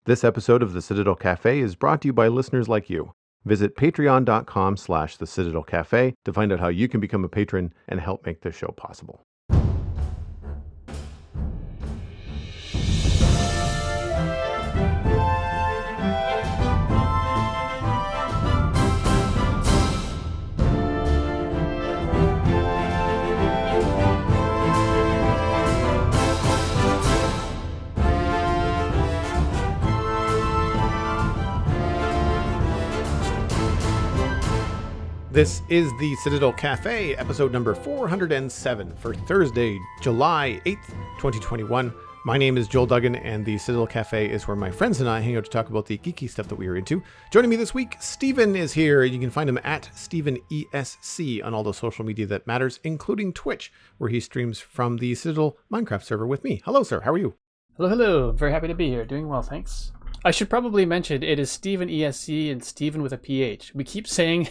This episode of the Citadel Cafe is brought to you by listeners like you. Visit patreon.com/the Citadel Cafe to find out how you can become a patron and help make this show possible. This is the Citadel Cafe, episode number 407 for Thursday, July 8th, 2021. My name is Joel Duggan, and the Citadel Cafe is where my friends and I hang out to talk about the geeky stuff that we are into. Joining me this week, Steven is here. You can find him at StevenESC on all the social media that matters, including Twitch, where he streams from the Citadel Minecraft server with me. Hello, sir. How are you? Hello. Very happy to be here. Doing well, thanks. I should probably mention it is Steven ESC and Steven with a PH. We keep saying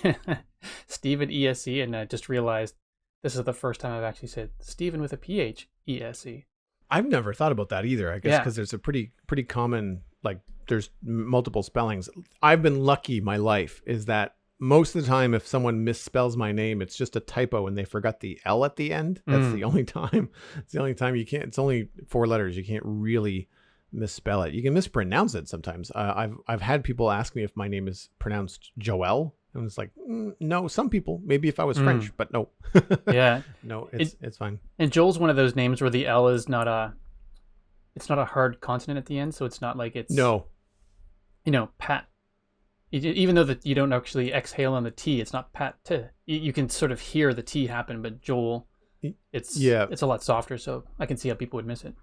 Steven ESC, and I just realized this is the first time I've actually said Steven with a PH ESC. I've never thought about that either, I guess, because there's a pretty common, like, there's multiple spellings. I've been lucky my life is that most of the time if someone misspells my name, it's just a typo and they forgot the L at the end. That's the only time. It's the only time you can't. It's only 4 letters. You can't really misspell it. You can mispronounce it sometimes. I've had people ask me if my name is pronounced Joel, and it's like, no. Some people, maybe if I was French, but no. Yeah, no, it's fine. And Joel's one of those names where the L is not a hard consonant at the end, so it's not like it's pat. Even though that you don't actually exhale on the T, it's not pat. You can sort of hear the T happen, but Joel, it's a lot softer, so I can see how people would miss it.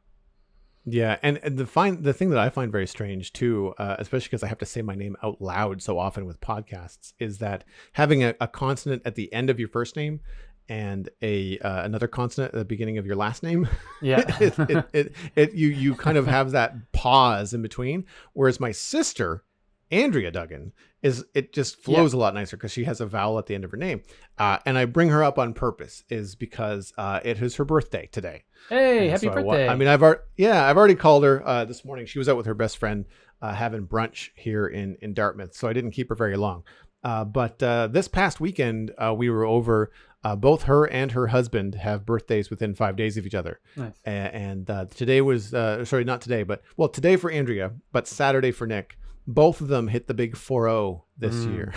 Yeah, and the thing that I find very strange too, especially because I have to say my name out loud so often with podcasts, is that having a consonant at the end of your first name and another consonant at the beginning of your last name, you kind of have that pause in between. Whereas my sister, Andrea Duggan, it just flows a lot nicer because she has a vowel at the end of her name. And I bring her up on purpose is because it is her birthday today. Hey, happy birthday. I mean, I've already called her this morning. She was out with her best friend having brunch here in Dartmouth, so I didn't keep her very long. But this past weekend, we were over. Both her and her husband have birthdays within 5 days of each other. Nice. And today was, not today, but today for Andrea, but Saturday for Nick. Both of them hit the big 4-0 this year,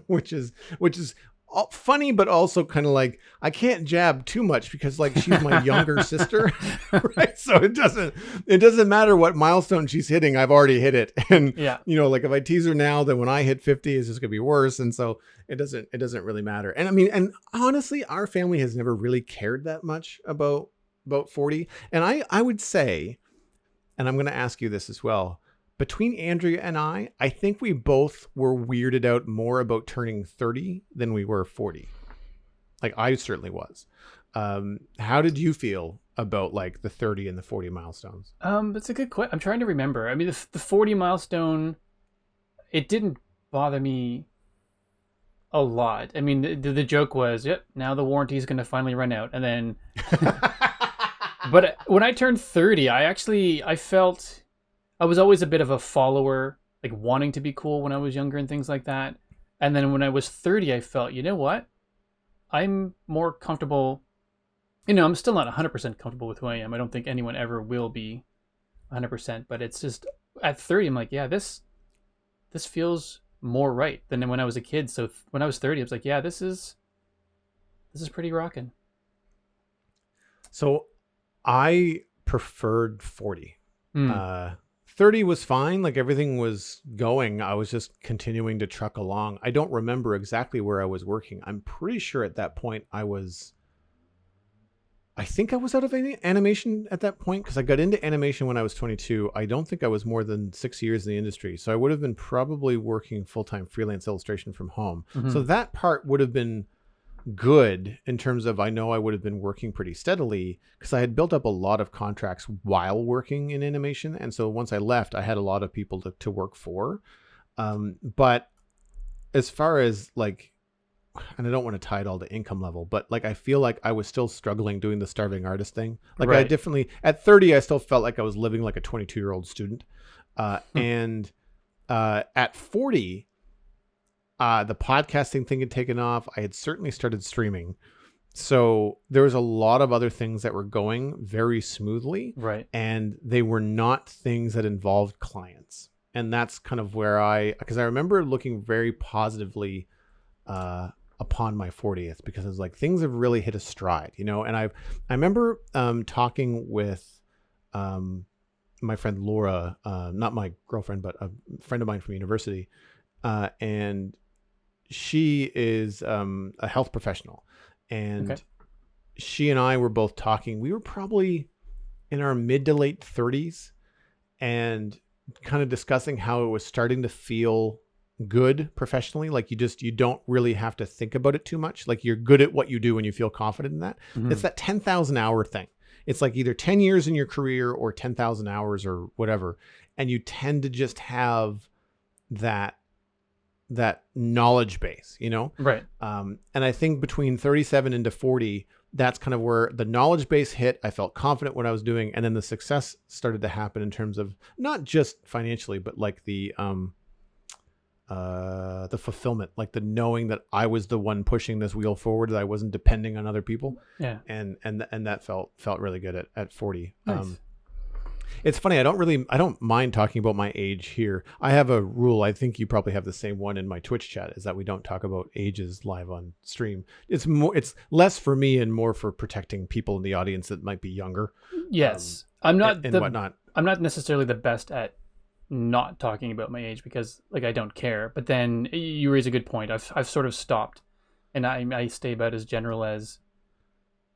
which is funny, but also kind of like, I can't jab too much because like she's my younger sister, right? So it doesn't matter what milestone she's hitting. I've already hit it. And like if I tease her now, then when I hit 50, it's just gonna be worse. And so it doesn't really matter. And I mean, and honestly, our family has never really cared that much about 40. And I would say, and I'm going to ask you this as well, between Andrea and I think we both were weirded out more about turning 30 than we were 40. Like I certainly was. How did you feel about like the 30 and the 40 milestones? That's a good question. I'm trying to remember. I mean, the 40 milestone, it didn't bother me a lot. I mean, the joke was, yep, now the warranty is going to finally run out. And then, but when I turned 30, I felt I was always a bit of a follower, like wanting to be cool when I was younger and things like that. And then when I was 30, I felt, you know what? I'm more comfortable. I'm still not 100% comfortable with who I am. I don't think anyone ever will be 100%. But it's just at 30, I'm like, yeah, this feels more right than when I was a kid. So when I was 30, I was like, yeah, this is pretty rocking. So I preferred 40. 30 was fine. Like everything was going. I was just continuing to truck along. I don't remember exactly where I was working. I'm pretty sure at that point I think I was out of animation at that point because I got into animation when I was 22. I don't think I was more than 6 years in the industry. So I would have been probably working full-time freelance illustration from home. Mm-hmm. So that part would have been good in terms of, I know I would have been working pretty steadily because I had built up a lot of contracts while working in animation. And so once I left, I had a lot of people to work for. But as far as like, and I don't want to tie it all to income level, but like, I feel like I was still struggling doing the starving artist thing. Like right. I definitely, at 30, I still felt like I was living like a 22-year-old student. And at 40, the podcasting thing had taken off. I had certainly started streaming. So there was a lot of other things that were going very smoothly. Right. And they were not things that involved clients. And that's kind of where because I remember looking very positively upon my 40th, because I was like, things have really hit a stride, you know? And I remember talking with my friend Laura, not my girlfriend, but a friend of mine from university. And she is a health professional. And Okay. she and I were both talking. We were probably in our mid to late 30s and kind of discussing how it was starting to feel good professionally. Like you don't really have to think about it too much. Like you're good at what you do and you feel confident in that. Mhm. It's that 10,000 hour thing. It's like either 10 years in your career or 10,000 hours or whatever. And you tend to just have that knowledge base, you know? Right. And I think between 37 into 40, that's kind of where the knowledge base hit. I felt confident what I was doing. And then the success started to happen in terms of not just financially, but like the fulfillment, like the knowing that I was the one pushing this wheel forward, that I wasn't depending on other people. Yeah. And that felt really good at 40. Nice. It's funny. I don't mind talking about my age here. I have a rule. I think you probably have the same one in my Twitch chat, is that we don't talk about ages live on stream. It's less for me and more for protecting people in the audience that might be younger. Yes. I'm not and whatnot. I'm not necessarily the best at not talking about my age, because like I don't care. But then you raise a good point. I've sort of stopped, and I stay about as general as,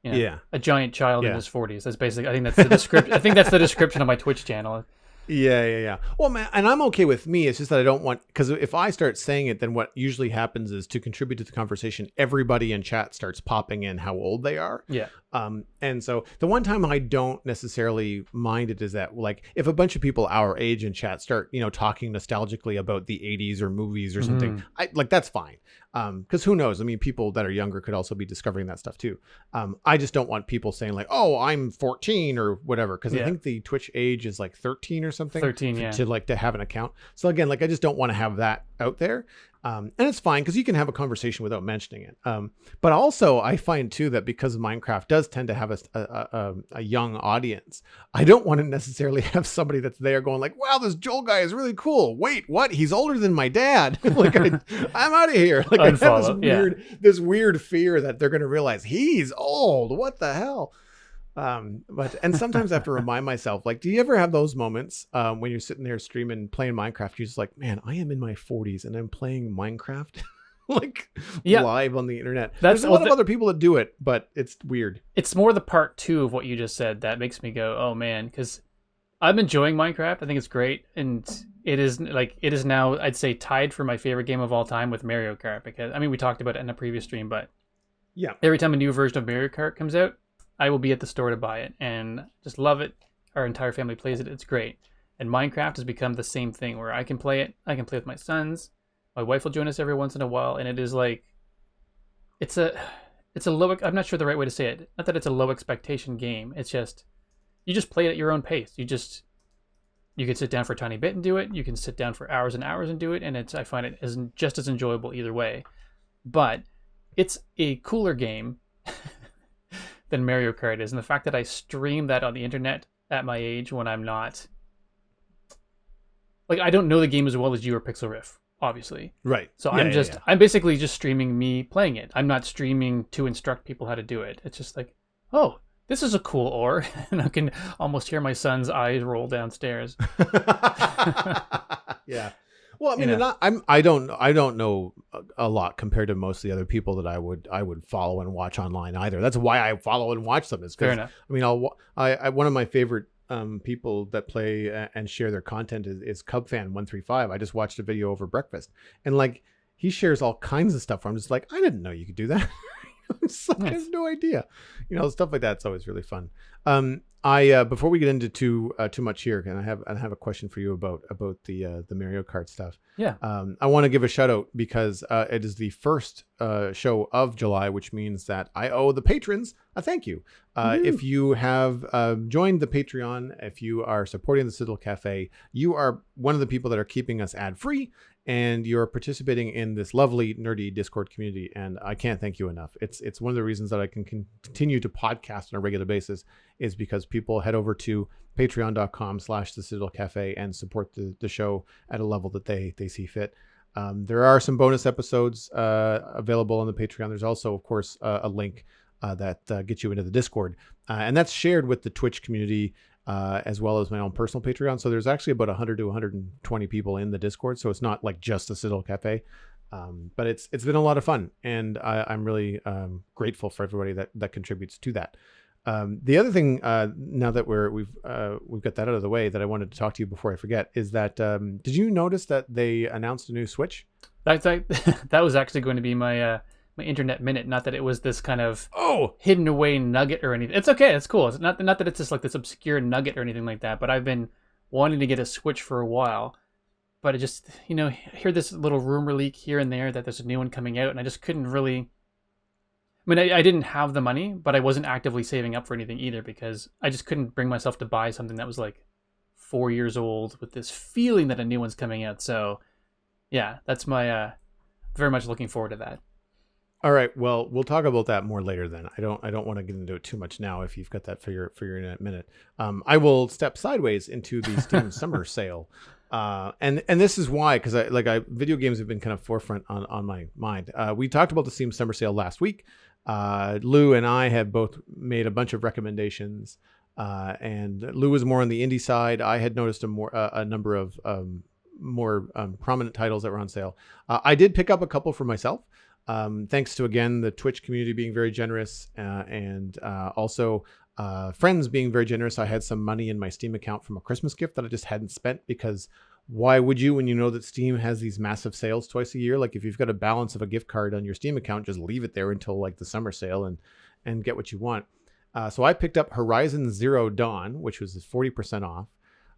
you know, a giant child in his 40s. That's basically, I think that's the description. I think that's the description of my Twitch channel. Yeah. Well, man, and I'm okay with me. It's just that I don't want, because if I start saying it, then what usually happens is, to contribute to the conversation, everybody in chat starts popping in how old they are. Yeah. And so the one time I don't necessarily mind it is that, like, if a bunch of people our age in chat start, you know, talking nostalgically about the 80s or movies or something, that's fine. Because who knows? I mean, people that are younger could also be discovering that stuff too. I just don't want people saying like, "Oh, I'm 14" or whatever, because I think the Twitch age is like 13 or something. 13, to have an account. So again, like, I just don't want to have that out there. And it's fine, because you can have a conversation without mentioning it. But also, I find too that because Minecraft does tend to have a young audience, I don't want to necessarily have somebody that's there going like, "Wow, this Joel guy is really cool. Wait, what? He's older than my dad." Like, I'm out of here. Like, Unfollow, I have this weird fear that they're going to realize he's old. What the hell? And sometimes I have to remind myself, like, do you ever have those moments when you're sitting there streaming, playing Minecraft, you're just like, man, I am in my 40s and I'm playing Minecraft like live on the internet. There's a lot of other people that do it, but it's weird. It's more the part two of what you just said that makes me go, oh man, because I'm enjoying Minecraft. I think it's great, and it is now, I'd say, tied for my favorite game of all time with Mario Kart, because I mean, we talked about it in a previous stream, but every time a new version of Mario Kart comes out, I will be at the store to buy it and just love it. Our entire family plays it. It's great. And Minecraft has become the same thing, where I can play it. I can play with my sons. My wife will join us every once in a while. And it is like, it's a low, I'm not sure the right way to say it. Not that it's a low expectation game. It's just, you just play it at your own pace. You can sit down for a tiny bit and do it. You can sit down for hours and hours and do it. And I find it just as enjoyable either way. But it's a cooler game than Mario Kart is. And the fact that I stream that on the internet at my age, when I'm not, like, I don't know the game as well as you or Pixel Riff, obviously. Right. So I'm basically just streaming me playing it. I'm not streaming to instruct people how to do it. It's just like, oh, this is a cool ore. And I can almost hear my son's eyes roll downstairs. Yeah. Well, I mean, I don't know a lot compared to most of the other people that I would follow and watch online either. That's why I follow and watch them. Is because, I mean, I one of my favorite people that play and share their content is Cubfan135. I just watched a video over breakfast, and like, he shares all kinds of stuff where I'm just like, I didn't know you could do that. I have no idea. You know, stuff like that's always really fun. Before we get into too much here, and I have a question for you about the Mario Kart stuff. Yeah. I want to give a shout out because it is the first show of July, which means that I owe the patrons a thank you. Woohoo. If you have joined the Patreon, if you are supporting the Citadel Cafe, you are one of the people that are keeping us ad free, and you're participating in this lovely nerdy Discord community. And I can't thank you enough. It's one of the reasons that I can continue to podcast on a regular basis is because people head over to patreon.com/the Citadel Cafe and support the show at a level that they see fit. There are some bonus episodes available on the Patreon. There's also, of course, a link that gets you into the Discord. And that's shared with the Twitch community as well as my own personal Patreon. So there's actually about 100 to 120 people in the Discord. So it's not like just the Citadel Cafe. But it's been a lot of fun. And I'm really grateful for everybody that contributes to that. The other thing, now that we've got that out of the way, that I wanted to talk to you before I forget, is that did you notice that they announced a new Switch? That was actually going to be my my internet minute. Not that it was this kind of hidden away nugget or anything. It's okay. It's cool. It's not that it's just like this obscure nugget or anything like that. But I've been wanting to get a Switch for a while. But I just, hear this little rumor leak here and there that there's a new one coming out, and I just couldn't really. I mean, I didn't have the money, but I wasn't actively saving up for anything either because I just couldn't bring myself to buy something that was like 4 years old with this feeling that a new one's coming out. So, yeah, that's my very much looking forward to that. All right. Well, we'll talk about that more later then. I don't want to get into it too much now if you've got that for your minute. I will step sideways into the Steam Summer Sale. And this is why, because video games have been kind of forefront on my mind. We talked about the Steam Summer Sale last week. Lou and I have both made a bunch of recommendations, and Lou was more on the indie side. I had noticed a number of more prominent titles that were on sale. I did pick up a couple for myself, thanks to, again, the Twitch community being very generous, and also friends being very generous. I had some money in my Steam account from a Christmas gift that I just hadn't spent, because why would you, when you know that Steam has these massive sales twice a year? Like, if you've got a balance of a gift card on your Steam account, just leave it there until like the summer sale and get what you want. So I picked up Horizon Zero Dawn, which was 40% off.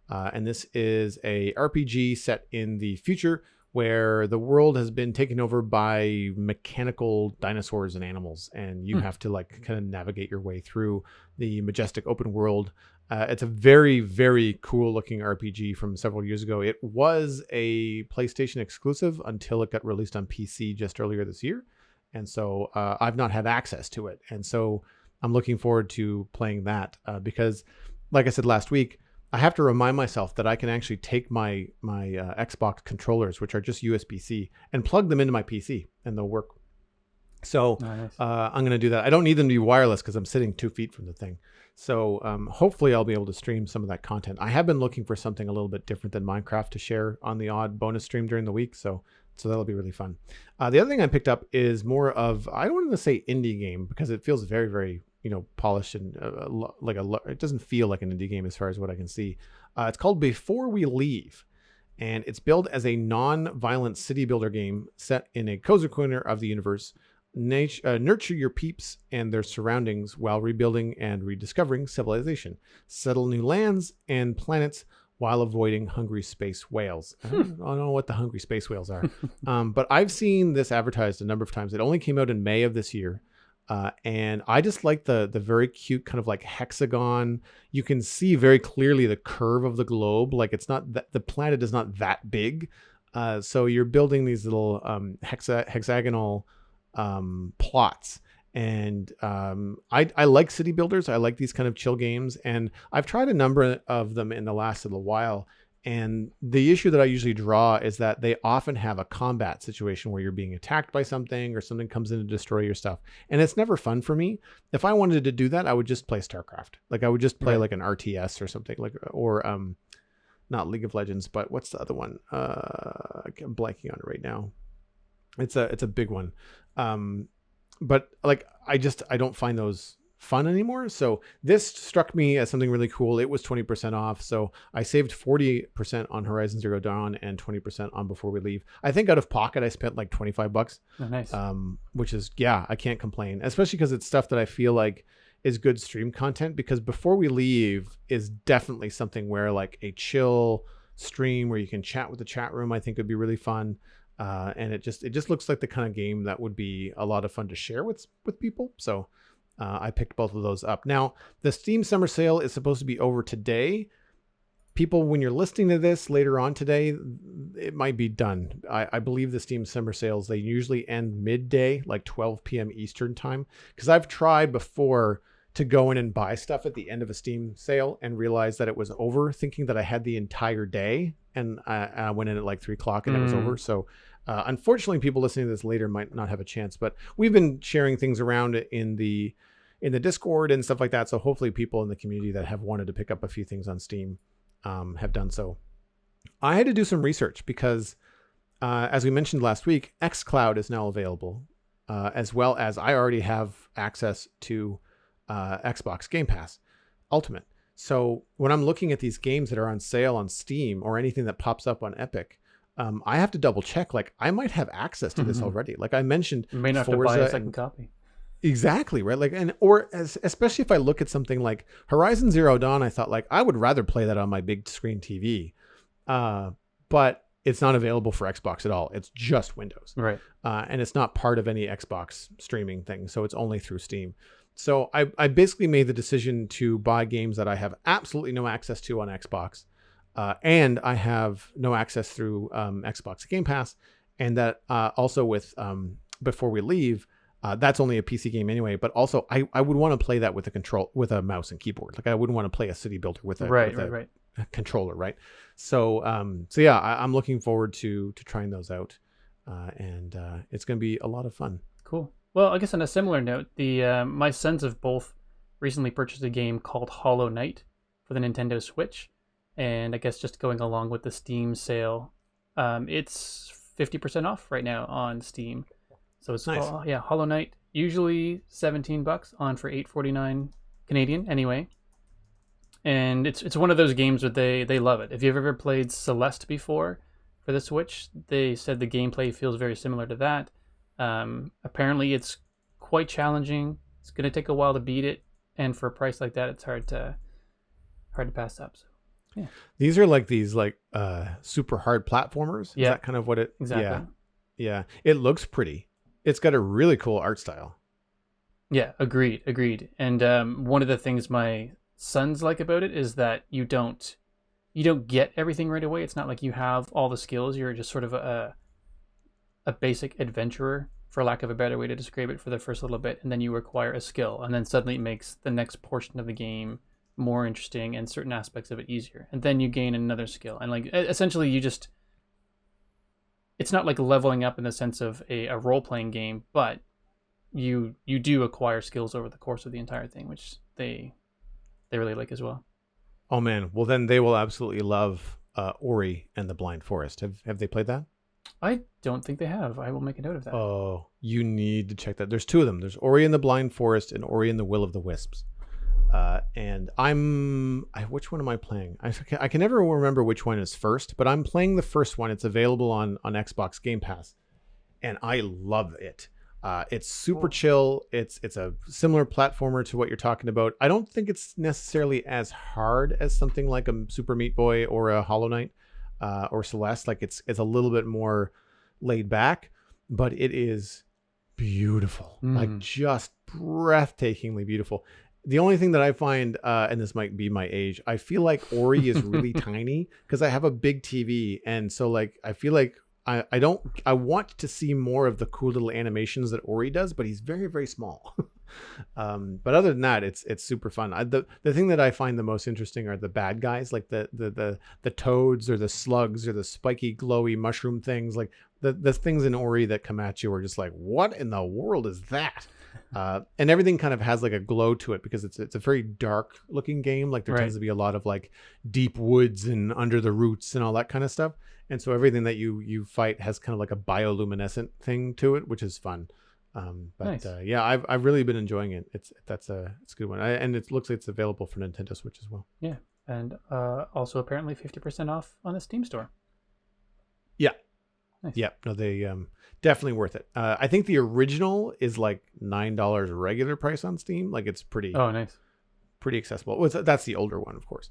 And this is a RPG set in the future where the world has been taken over by mechanical dinosaurs and animals, and you have to kind of navigate your way through the majestic open world. It's a very, very cool looking RPG from several years ago. It was a PlayStation exclusive until it got released on PC just earlier this year. And so I've not had access to it. And so I'm looking forward to playing that because, like I said last week, I have to remind myself that I can actually take my Xbox controllers, which are just USB-C, and plug them into my PC, and they'll work. So nice. I'm going to do that. I don't need them to be wireless because I'm sitting 2 feet from the thing. So hopefully I'll be able to stream some of that content. I have been looking for something a little bit different than Minecraft to share on the odd bonus stream during the week. So that'll be really fun. The other thing I picked up is more of, I don't want to say indie game because it feels very, very polished and it doesn't feel like an indie game as far as what I can see. It's called Before We Leave, and it's billed as a non-violent city builder game set in a cozy corner of the universe. Nurture your peeps and their surroundings while rebuilding and rediscovering civilization. Settle new lands and planets while avoiding hungry space whales. I don't know what the hungry space whales are, but I've seen this advertised a number of times. It only came out in May of this year. And I just like the very cute kind of like hexagon. You can see very clearly the curve of the globe. Like, it's not that the planet is not that big. So you're building these little hexagonal plots. And I like city builders. I like these kind of chill games. And I've tried a number of them in the last little while. And the issue that I usually draw is that they often have a combat situation where you're being attacked by something or something comes in to destroy your stuff. And it's never fun for me. If I wanted to do that, I would just play StarCraft. Like, I would just play like an RTS or something, or not League of Legends, but what's the other one? I'm blanking on it right now. It's a big one. But like, I don't find those fun anymore. So this struck me as something really cool. It was 20% off. So I saved 40% on Horizon Zero Dawn and 20% on Before We Leave. I think out of pocket, I spent like $25. Oh, nice. Which is, I can't complain, especially because it's stuff that I feel like is good stream content, because Before We Leave is definitely something where like a chill stream where you can chat with the chat room, I think would be really fun. And it just looks like the kind of game that would be a lot of fun to share with people. So I picked both of those up. Now, the Steam Summer Sale is supposed to be over today. People, when you're listening to this later on today, it might be done. I believe the Steam Summer Sales, they usually end midday, like 12 p.m. Eastern time. Because I've tried before to go in and buy stuff at the end of a Steam sale and realize that it was over, thinking that I had the entire day. And I went in at like 3 o'clock and it was over. So unfortunately, people listening to this later might not have a chance. But we've been sharing things around in the Discord and stuff like that. So hopefully people in the community that have wanted to pick up a few things on Steam have done so. I had to do some research because, as we mentioned last week, xCloud is now available, as well as I already have access to Xbox Game Pass Ultimate. So when I'm looking at these games that are on sale on Steam or anything that pops up on Epic, I have to double check. Like I might have access to this already. Like I mentioned, you may not have to buy a second copy. Exactly, right? Like, especially if I look at something like Horizon Zero Dawn, I thought like I would rather play that on my big screen TV, but it's not available for Xbox at all. It's just Windows, right? And it's not part of any Xbox streaming thing, so it's only through Steam. So I basically made the decision to buy games that I have absolutely no access to on Xbox, and I have no access through Xbox Game Pass, and that also with Before We Leave. That's only a PC game anyway, but also I would want to play that with a mouse and keyboard. Like I wouldn't want to play a city builder with a controller, right? So yeah, I'm looking forward to trying those out, and it's going to be a lot of fun. Cool. Well, I guess on a similar note, my sons have both recently purchased a game called Hollow Knight for the Nintendo Switch, and I guess just going along with the Steam sale, it's 50% off right now on Steam. So it's nice. Hollow Knight, usually $17 on for $8.49 Canadian anyway. And it's one of those games where they love it. If you've ever played Celeste before for the Switch, they said the gameplay feels very similar to that. Apparently it's quite challenging. It's going to take a while to beat it, and for a price like that, it's hard to pass up. So, yeah. These are like super hard platformers. Yeah. Is that kind of what it? Exactly. Yeah. It looks pretty. It's got a really cool art style. Yeah, agreed. And one of the things my sons like about it is that you don't get everything right away. It's not like you have all the skills. You're just sort of a basic adventurer, for lack of a better way to describe it, for the first little bit, and then you acquire a skill, and then suddenly it makes the next portion of the game more interesting and certain aspects of it easier. And then you gain another skill, and like essentially you just. It's not like leveling up in the sense of a role-playing game, but you do acquire skills over the course of the entire thing, which they really like as well. Oh man, well then they will absolutely love Ori and the Blind Forest. Have they played that? I don't think they have. I will make a note of that. Oh, you need to check that. There's two of them. There's Ori and the Blind Forest and Ori and the Will of the Wisps. And which one am I playing? I can never remember which one is first, but I'm playing the first one. It's available on Xbox Game Pass, and I love it. It's super chill. It's a similar platformer to what you're talking about. I don't think it's necessarily as hard as something like a Super Meat Boy or a Hollow Knight or Celeste. Like it's a little bit more laid back, but it is beautiful. Like just breathtakingly beautiful. The only thing that I find, and this might be my age, I feel like Ori is really tiny because I have a big TV. And so like, I feel like I want to see more of the cool little animations that Ori does, but he's very, very small. But other than that, it's super fun. The thing that I find the most interesting are the bad guys, like the toads or the slugs or the spiky, glowy mushroom things. Like the things in Ori that come at you are just like, what in the world is that? And everything kind of has like a glow to it because it's a very dark looking game. Like there tends to be a lot of like deep woods and under the roots and all that kind of stuff. And so everything that you fight has kind of like a bioluminescent thing to it, which is fun. Nice. Yeah, I've really been enjoying it. It's a good one. And it looks like it's available for Nintendo Switch as well. Yeah. And also apparently 50% off on the Steam store. Yeah. Nice. Yeah, no, they definitely worth it. I think the original is like $9 regular price on Steam. Like it's pretty. Oh, nice. Pretty accessible. Well, that's the older one, of course.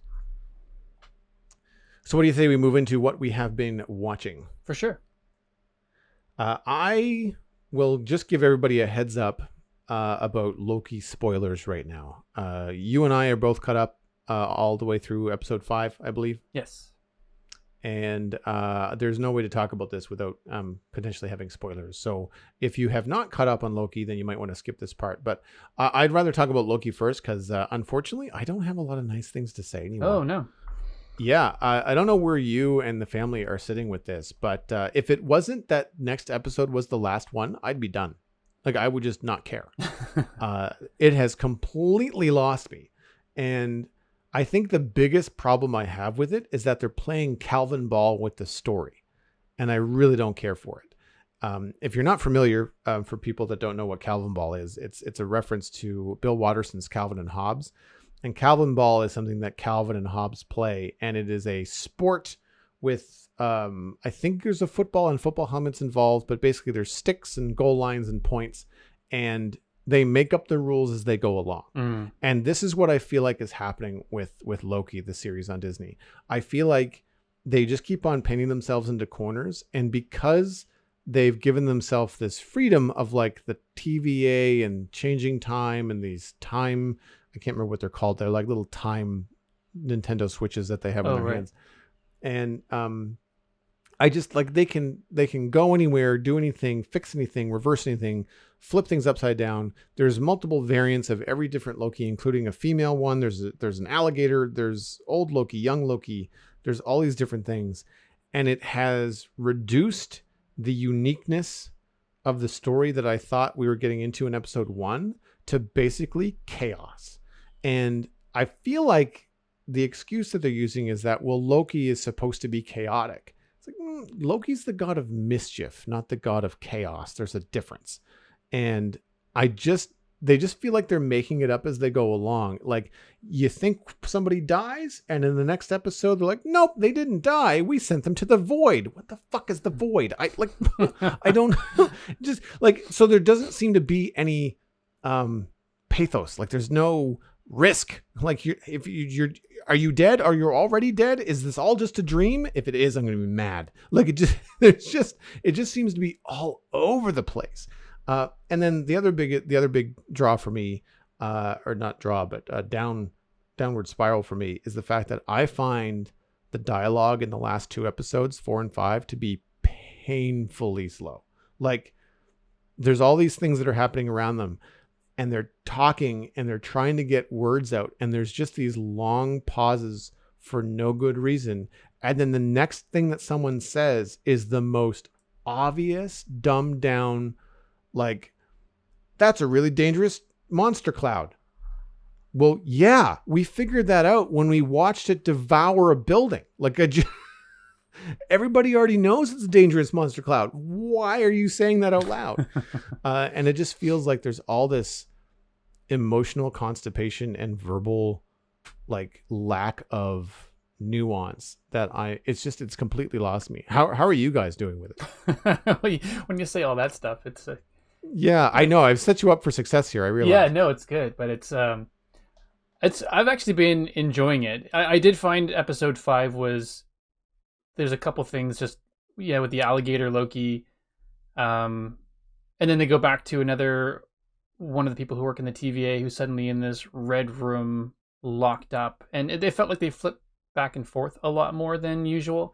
So, what do you say we move into what we have been watching? For sure. I will just give everybody a heads up. about Loki spoilers right now. You and I are both caught up all the way through episode 5, I believe. Yes. And there's no way to talk about this without potentially having spoilers. So if you have not caught up on Loki, then you might want to skip this part. But I'd rather talk about Loki first because unfortunately, I don't have a lot of nice things to say anymore. Oh, no. Yeah, I don't know where you and the family are sitting with this, but if it wasn't that next episode was the last one, I'd be done. Like, I would just not care. It has completely lost me. And I think the biggest problem I have with it is that they're playing Calvin Ball with the story. And I really don't care for it. If you're not familiar, for people that don't know what Calvin Ball is, it's a reference to Bill Watterson's Calvin and Hobbes. And Calvin Ball is something that Calvin and Hobbes play. And it is a sport with, I think there's a football and football helmets involved, but basically there's sticks and goal lines and points. And they make up the rules as they go along. And this is what I feel like is happening with Loki, the series on Disney. I feel like they just keep on painting themselves into corners. And because they've given themselves this freedom of like the TVA and changing time and these time, I can't remember what they're called. They're like little time Nintendo Switches that they have in their hands. And I just like they can go anywhere, do anything, fix anything, reverse anything, flip things upside down. There's multiple variants of every different Loki, including a female one. There's an alligator. There's old Loki, young Loki. There's all these different things, and it has reduced the uniqueness of the story that I thought we were getting into in episode 1 to basically chaos. And I feel like the excuse that they're using is that, well, Loki is supposed to be chaotic. It's like, Loki's the god of mischief, not the god of chaos. There's a difference. And they just feel like they're making it up as they go along. Like, you think somebody dies, and in the next episode, they're like, nope, they didn't die. We sent them to the void. What the fuck is the void? I don't just like, so there doesn't seem to be any pathos. Like, there's no risk. Like, are you dead? Are you already dead? Is this all just a dream? If it is, I'm going to be mad. Like, it just seems to be all over the place. And then the other big draw for me, or not draw, but downward spiral for me, is the fact that I find the dialogue in the last 2 episodes, 4 and 5, to be painfully slow. Like, there's all these things that are happening around them, and they're talking and they're trying to get words out, and there's just these long pauses for no good reason. And then the next thing that someone says is the most obvious, dumbed down, like, that's a really dangerous monster cloud. Well, yeah, we figured that out when we watched it devour a building. Like, everybody already knows it's a dangerous monster cloud. Why are you saying that out loud? And it just feels like there's all this emotional constipation and verbal, like, lack of nuance that it's completely lost me. How are you guys doing with it? When you say all that stuff, it's yeah, I know I've set you up for success here. I realize. Yeah, no, it's good, but it's I've actually been enjoying it. I did find episode 5 there's a couple things just with the alligator Loki, and then they go back to another one of the people who work in the TVA who's suddenly in this red room locked up, and they felt like they flipped back and forth a lot more than usual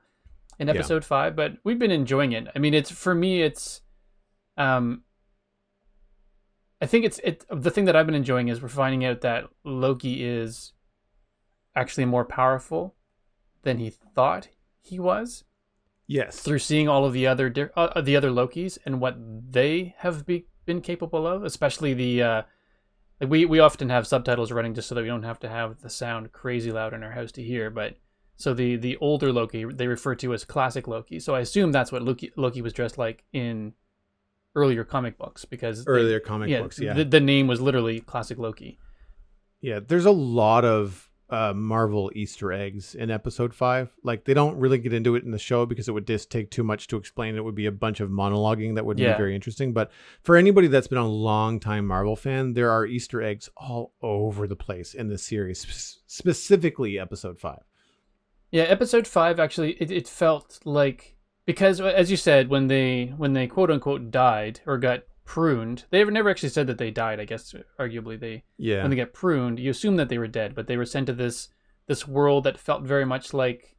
in episode 5. But we've been enjoying it. I mean, I think it's the thing that I've been enjoying is we're finding out that Loki is actually more powerful than he thought he was. Yes. Through seeing all of the other Lokis and what they have been capable of, especially the like we often have subtitles running just so that we don't have to have the sound crazy loud in our house to hear. But so the older Loki they refer to as classic Loki. So I assume that's what Loki was dressed like in earlier comic books, because the name was literally classic Loki. Yeah, there's a lot of Marvel Easter eggs in episode 5. Like, they don't really get into it in the show because it would just take too much to explain. It would be a bunch of monologuing that would be very interesting. But for anybody that's been a long time Marvel fan, there are Easter eggs all over the place in this series, specifically episode 5. Yeah, episode 5 actually it felt like, because as you said, when they quote unquote died or got pruned. They never actually said that they died. I guess arguably when they get pruned, you assume that they were dead, but they were sent to this world that felt very much like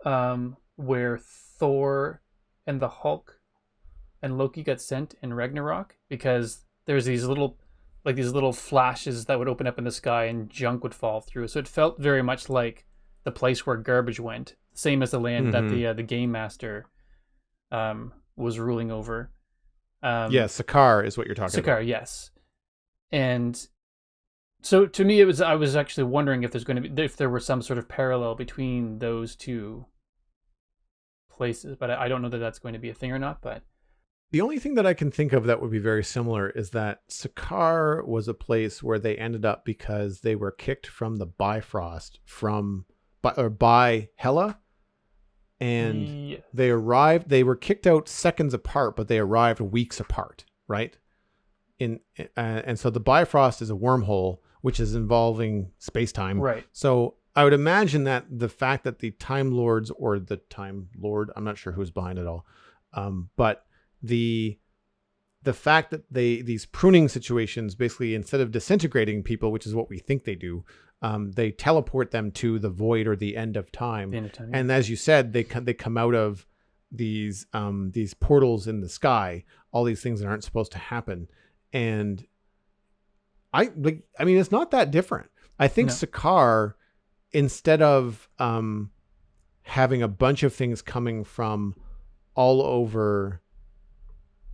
where Thor and the Hulk and Loki got sent in Ragnarok, because there's these little flashes that would open up in the sky and junk would fall through. So it felt very much like the place where garbage went, same as the land that the game master was ruling over. Sakaar is what you're talking about. Sakaar, yes. And so to me, I was actually wondering if there were some sort of parallel between those two places, but I don't know that that's going to be a thing or not. But the only thing that I can think of that would be very similar is that Sakaar was a place where they ended up because they were kicked from the Bifrost by Hela, and they were kicked out seconds apart, but they arrived weeks apart, right? And so the Bifrost is a wormhole, which is involving space-time. Right. So I would imagine that the fact that the Time Lords, or the Time Lord, I'm not sure who's behind it all, but the fact that these pruning situations, basically instead of disintegrating people, which is what we think they do, they teleport them to the void or the end of time. The end of time, and as you said, they come out of these portals in the sky, all these things that aren't supposed to happen. And I mean, it's not that different. I think Sakaar, instead of having a bunch of things coming from all over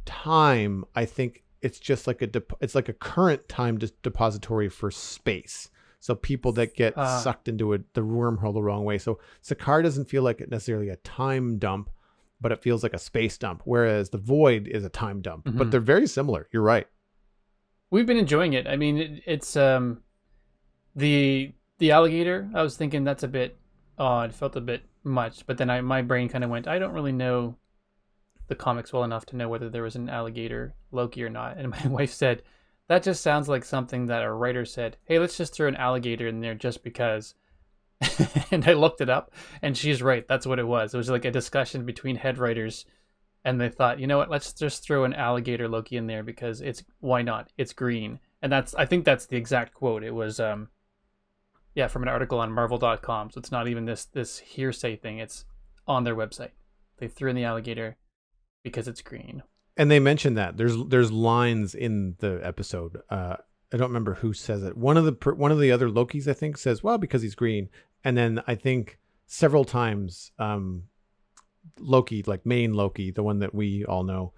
time, I think it's just like it's like a current time depository for space. So people that get sucked into the wormhole the wrong way. So Sakaar doesn't feel like necessarily a time dump, but it feels like a space dump. Whereas the void is a time dump. But they're very similar. You're right. We've been enjoying it. I mean, it's the alligator. I was thinking that's a bit odd. Felt a bit much. But then my brain kind of went, I don't really know the comics well enough to know whether there was an alligator Loki or not. And my wife said, that just sounds like something that a writer said, hey, let's just throw an alligator in there just because. And I looked it up, and she's right. That's what it was. It was like a discussion between head writers, and they thought, you know what, let's just throw an alligator Loki in there because why not? It's green. And I think that's the exact quote. It was from an article on Marvel.com. So it's not even this hearsay thing. It's on their website. They threw in the alligator because it's green. And they mentioned that there's lines in the episode. I don't remember who says it. One of the other Lokis, I think, says, well, because he's green. And then I think several times Loki, like main Loki, the one that we all know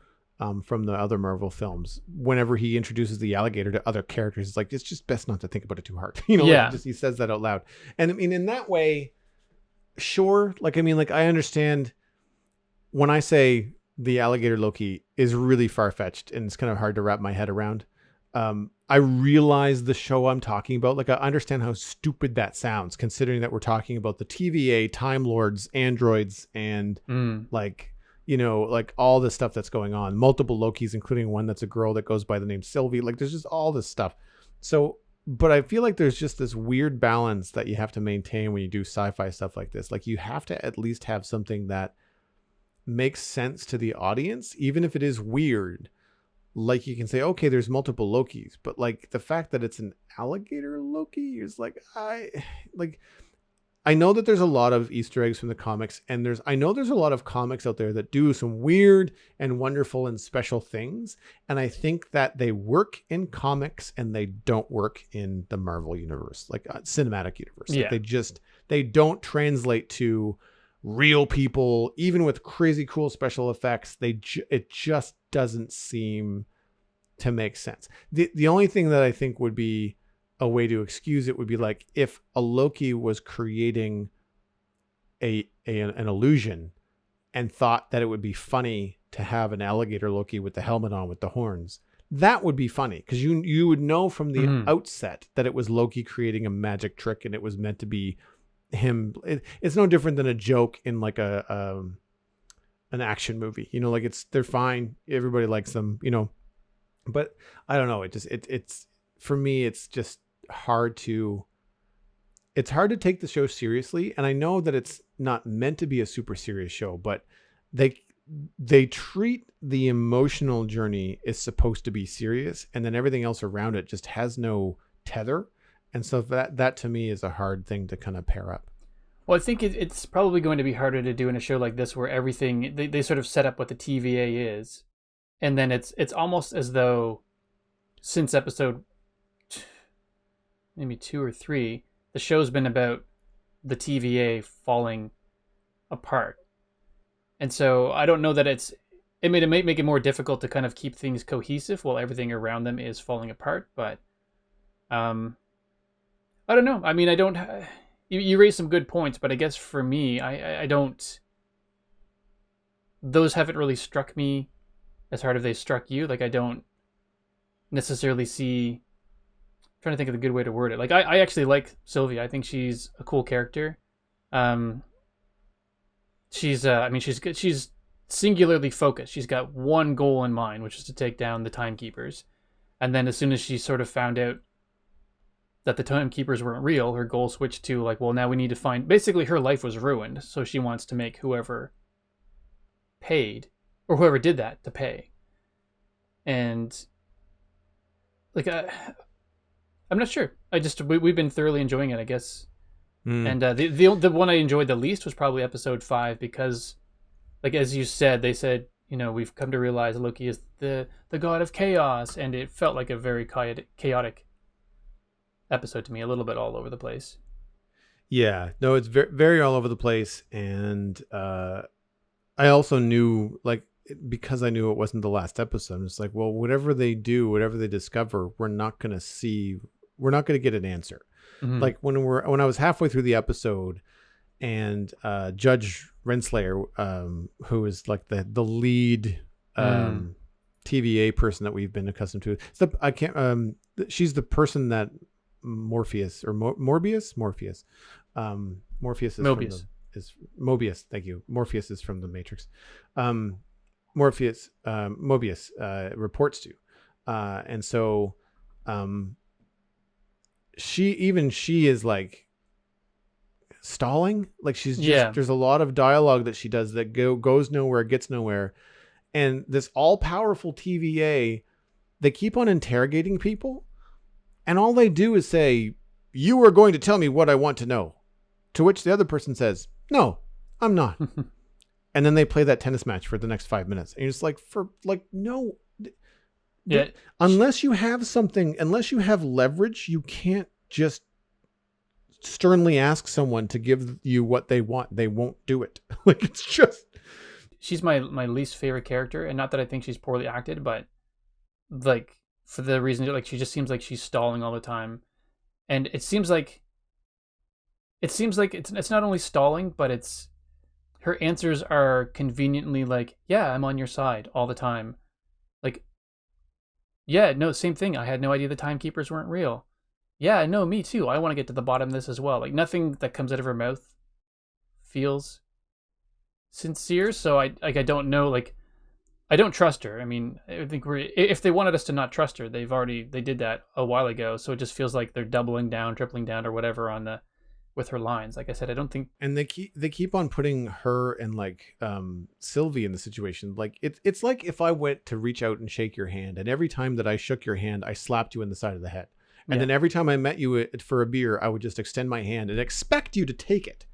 from the other Marvel films, whenever he introduces the alligator to other characters, it's like, it's just best not to think about it too hard. He says that out loud. And I mean, in that way, sure. Like, I mean, like, I understand when I say the alligator Loki is really far-fetched and it's kind of hard to wrap my head around. I realize the show I'm talking about. Like, I understand how stupid that sounds, considering that we're talking about the TVA, Time Lords, androids, and like all the stuff that's going on. Multiple Lokis, including one that's a girl that goes by the name Sylvie. Like, there's just all this stuff. So, but I feel like there's just this weird balance that you have to maintain when you do sci-fi stuff like this. Like, you have to at least have something that makes sense to the audience, even if it is weird. Like, you can say, okay, there's multiple Lokis, but like the fact that it's an alligator Loki is like, I know that there's a lot of Easter eggs from the comics, and I know there's a lot of comics out there that do some weird and wonderful and special things. And I think that they work in comics and they don't work in the Marvel universe, like cinematic universe. Yeah. Like, they don't translate to real people, even with crazy cool special effects. It just doesn't seem to make sense. The only thing that I think would be a way to excuse it would be like if a Loki was creating an illusion and thought that it would be funny to have an alligator Loki with the helmet on with the horns. That would be funny because you would know from the outset that it was Loki creating a magic trick and it was meant to be him. It's no different than a joke in like an action movie, like they're fine, everybody likes them, but I don't know, it's for me, it's just hard to take the show seriously. And I know that it's not meant to be a super serious show, but they treat the emotional journey is supposed to be serious, and then everything else around it just has no tether. And so that to me is a hard thing to kind of pair up. Well, I think it's probably going to be harder to do in a show like this where everything they sort of set up what the TVA is, and then it's almost as though since episode maybe 2 or 3, the show's been about the TVA falling apart, and so I don't know that it may make it more difficult to kind of keep things cohesive while everything around them is falling apart, but I don't know. I mean, I don't. You raised some good points, but I guess for me, I don't. Those haven't really struck me as hard as they struck you. Like I don't necessarily see. I'm trying to think of the good way to word it. Like I actually like Sylvia. I think she's a cool character. She's I mean she's good. She's singularly focused. She's got one goal in mind, which is to take down the timekeepers. And then as soon as she sort of found out that the timekeepers weren't real, her goal switched to like, well, now we need to find. Basically, her life was ruined, so she wants to make whoever paid or whoever did that to pay. And like, I'm not sure. We've been thoroughly enjoying it, I guess. And the one I enjoyed the least was probably episode 5 because, like as you said, they said, you know, we've come to realize Loki is the god of chaos, and it felt like a very chaotic episode to me, a little bit all over the place. Yeah, no, it's very, very all over the place. And I also knew, like, because I knew it wasn't the last episode, it's like, well, whatever they do, whatever they discover, we're not going to get an answer. Mm-hmm. Like when I was halfway through the episode and Judge Renslayer, who is like the lead TVA person that we've been accustomed to. She's the person that Morpheus or Morbius. Morpheus is Mobius. Mobius. Thank you. Morpheus is from the Matrix. Mobius reports to, and so she is like stalling. Like she's just there's a lot of dialogue that she does that goes nowhere, gets nowhere, and this all powerful TVA, they keep on interrogating people. And all they do is say, you are going to tell me what I want to know. To which the other person says, no, I'm not. And then they play that tennis match for the next 5 minutes. And you're just like, no. Yeah. Unless you have leverage, you can't just sternly ask someone to give you what they want. They won't do it. Like, it's just. She's my least favorite character. And not that I think she's poorly acted, but like, for the reason like she just seems like she's stalling all the time, and it seems like it's not only stalling, but it's her answers are conveniently like, yeah, I'm on your side all the time. Like, yeah, no, same thing. I had no idea the timekeepers weren't real. Yeah, no, me too. I want to get to the bottom of this as well. Like nothing that comes out of her mouth feels sincere. So I don't know, like. I don't trust her. I mean, I think if they wanted us to not trust her, they did that a while ago. So it just feels like they're doubling down, tripling down, or whatever with her lines. Like I said, I don't think. And they keep on putting her and like Sylvie in the situation. Like it's like if I went to reach out and shake your hand, and every time that I shook your hand, I slapped you in the side of the head. And then every time I met you for a beer, I would just extend my hand and expect you to take it,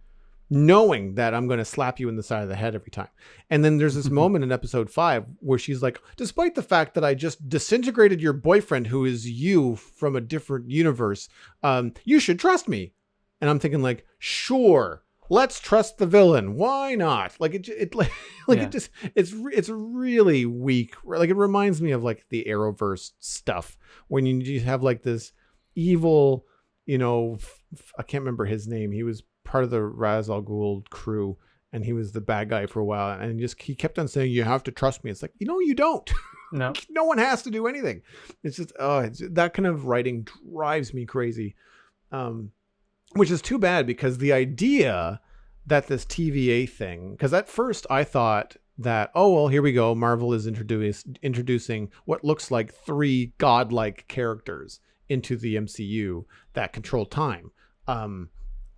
knowing that I'm going to slap you in the side of the head every time. And then there's this moment in episode 5 where she's like, despite the fact that I just disintegrated your boyfriend, who is you from a different universe, you should trust me. And I'm thinking like, sure, let's trust the villain. Why not? Like it's really weak. Like it reminds me of like the Arrowverse stuff when you have like this evil, you know, I can't remember his name. He was part of the Ra's al Ghul crew, and he was the bad guy for a while, and he kept on saying, you have to trust me. It's like, you don't. No. No one has to do anything. It's just that kind of writing drives me crazy, which is too bad, because the idea that this TVA thing, because at first I thought that, oh well, here we go, Marvel is introducing what looks like 3 godlike characters into the MCU that control time.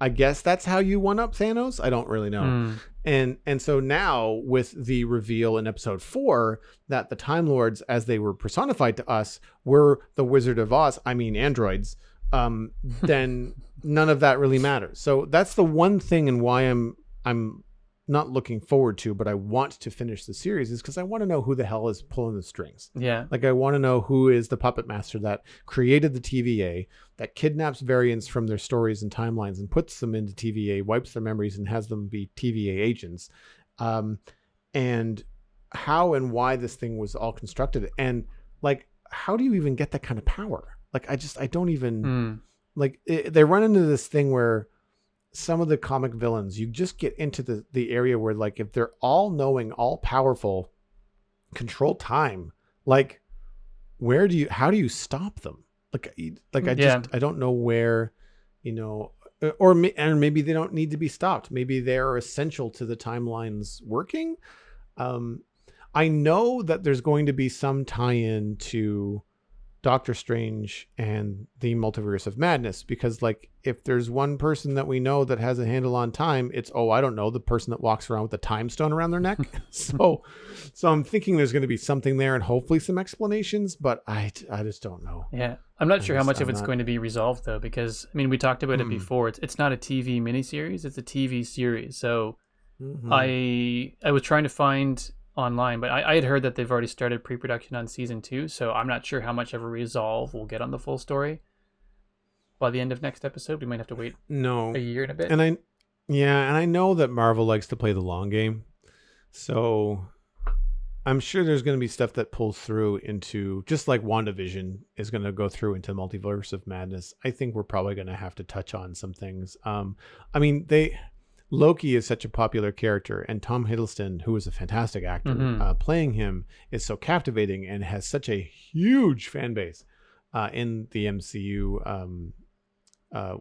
I guess that's how you one up Thanos. I don't really know. And so now with the reveal in episode 4 that the Time Lords, as they were personified to us, were the Wizard of Oz, I mean androids, then none of that really matters. So that's the one thing and why I'm not looking forward to, but I want to finish the series, is because I want to know who the hell is pulling the strings. Yeah. Like, I want to know who is the puppet master that created the TVA, that kidnaps variants from their stories and timelines and puts them into TVA, wipes their memories and has them be TVA agents. And how and why this thing was all constructed. And like, how do you even get that kind of power? Like, I don't even they run into this thing where some of the comic villains, you just get into the area where, like, if they're all knowing, all powerful, control time, like, how do you stop them? I don't know where, and maybe they don't need to be stopped. Maybe they're essential to the timelines working. I know that there's going to be some tie-in to Doctor Strange and the Multiverse of Madness, because, like, if there's one person that we know that has a handle on time, it's the person that walks around with a time stone around their neck. so I'm thinking there's going to be something there and hopefully some explanations, but I just don't know. Yeah, I'm not sure how much of it's going to be resolved though, because I mean, we talked about it before. It's not a TV miniseries; it's a TV series. So I was trying to find online, but I had heard that they've already started pre-production on season 2, so I'm not sure how much of a resolve we'll get on the full story by the end of next episode. We might have to wait a year and a bit. And I know that Marvel likes to play the long game, so I'm sure there's going to be stuff that pulls through into, just like WandaVision is going to go through into Multiverse of Madness. I think we're probably going to have to touch on some things. Loki is such a popular character, and Tom Hiddleston, who is a fantastic actor, playing him is so captivating and has such a huge fan base in the MCU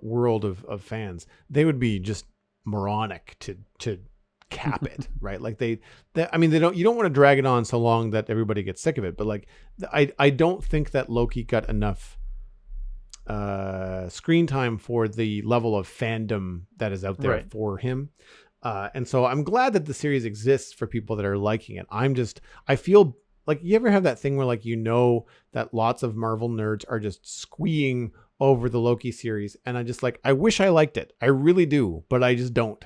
world of fans. They would be just moronic to cap it, right? Like you don't want to drag it on so long that everybody gets sick of it. But like, I don't think that Loki got enough screen time for the level of fandom that is out there for him. And so I'm glad that the series exists for people that are liking it. I feel like, you ever have that thing where, like, that lots of Marvel nerds are just squeeing over the Loki series, and I wish I liked it. I really do, but I just don't.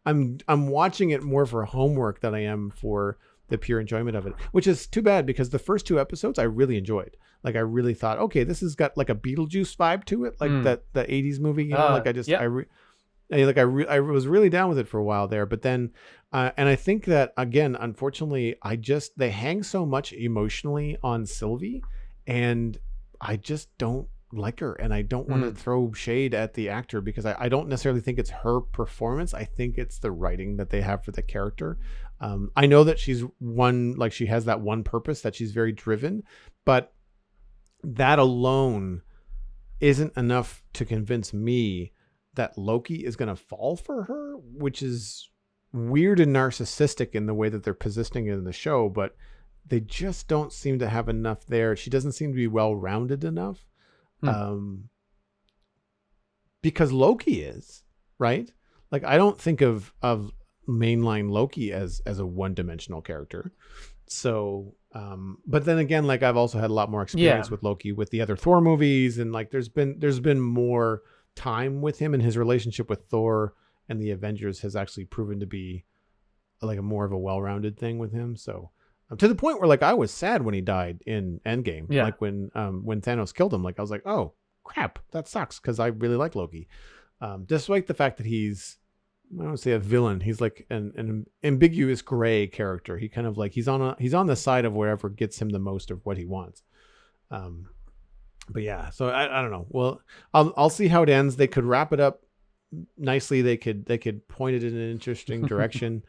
I'm watching it more for homework than I am for the pure enjoyment of it, which is too bad, because the first 2 episodes I really enjoyed. Like, I really thought, okay, this has got like a Beetlejuice vibe to it, like the 80s movie, I was really down with it for a while there, but then and I think that, again, unfortunately, they hang so much emotionally on Sylvie, and I just don't like her, and I don't want to throw shade at the actor, because I don't necessarily think it's her performance. I think it's the writing that they have for the character. I know that she has that one purpose, that she's very driven, but that alone isn't enough to convince me that Loki is going to fall for her, which is weird and narcissistic in the way that they're positioning it in the show, but they just don't seem to have enough there. She doesn't seem to be well-rounded enough. Because Loki is, right? Like, I don't think of mainline Loki as a one-dimensional character. So, but then again, like, I've also had a lot more experience with Loki with the other Thor movies, and like, there's been more time with him, and his relationship with Thor and the Avengers has actually proven to be like a more of a well-rounded thing with him. So, to the point where, like, I was sad when he died in Endgame. Like, when Thanos killed him, like, I was like, oh crap, that sucks, because I really like Loki. Despite the fact that he's, I don't say a villain, he's like an ambiguous gray character. He kind of, like, he's on the side of wherever gets him the most of what he wants. But yeah, so I don't know. Well, I'll see how it ends. They could wrap it up nicely. They could point it in an interesting direction.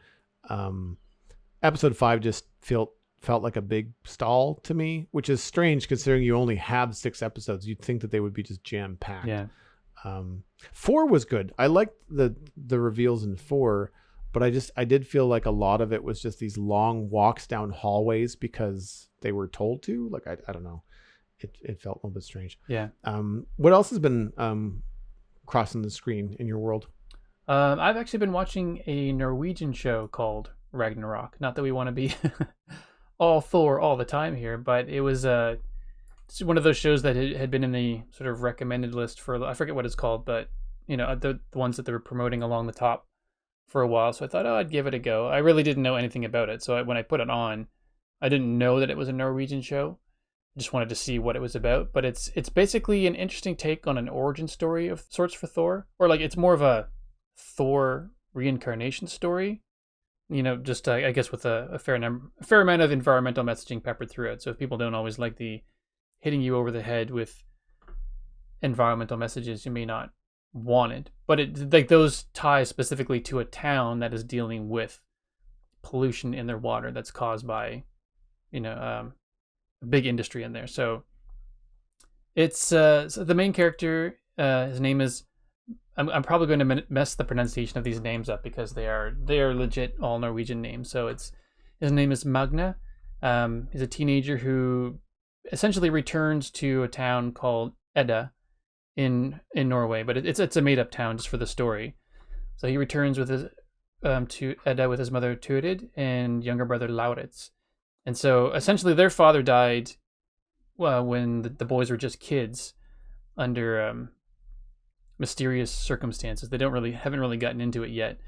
Episode 5 just felt like a big stall to me, which is strange considering you only have 6 episodes. You'd think that they would be just jam packed. Yeah. 4 was good. I liked the reveals in 4, but I did feel like a lot of it was just these long walks down hallways because they were told to. Like, I don't know. It felt a little bit strange. Yeah. What else has been crossing the screen in your world? I've actually been watching a Norwegian show called Ragnarok. Not that we want to be all Thor all the time here, but it was it's one of those shows that had been in the sort of recommended list for, I forget what it's called, but the ones that they were promoting along the top for a while. So I thought, oh, I'd give it a go. I really didn't know anything about it, so when I put it on, I didn't know that it was a Norwegian show. I just wanted to see what it was about. But it's basically an interesting take on an origin story of sorts for Thor, or like it's more of a Thor reincarnation story. Just I guess with a fair amount of environmental messaging peppered through it. So if people don't always like the hitting you over the head with environmental messages, you may not want it. But it like those tie specifically to a town that is dealing with pollution in their water that's caused by a big industry in there. So it's so the main character, his name is, I'm probably going to mess the pronunciation of these names up because they are legit all Norwegian names. So his name is Magna. He's a teenager who essentially returns to a town called Edda in Norway, but it's a made up town just for the story. So he returns with his to Edda with his mother Turid and younger brother Lauritz. And so essentially their father died when the boys were just kids under mysterious circumstances. They haven't really gotten into it yet.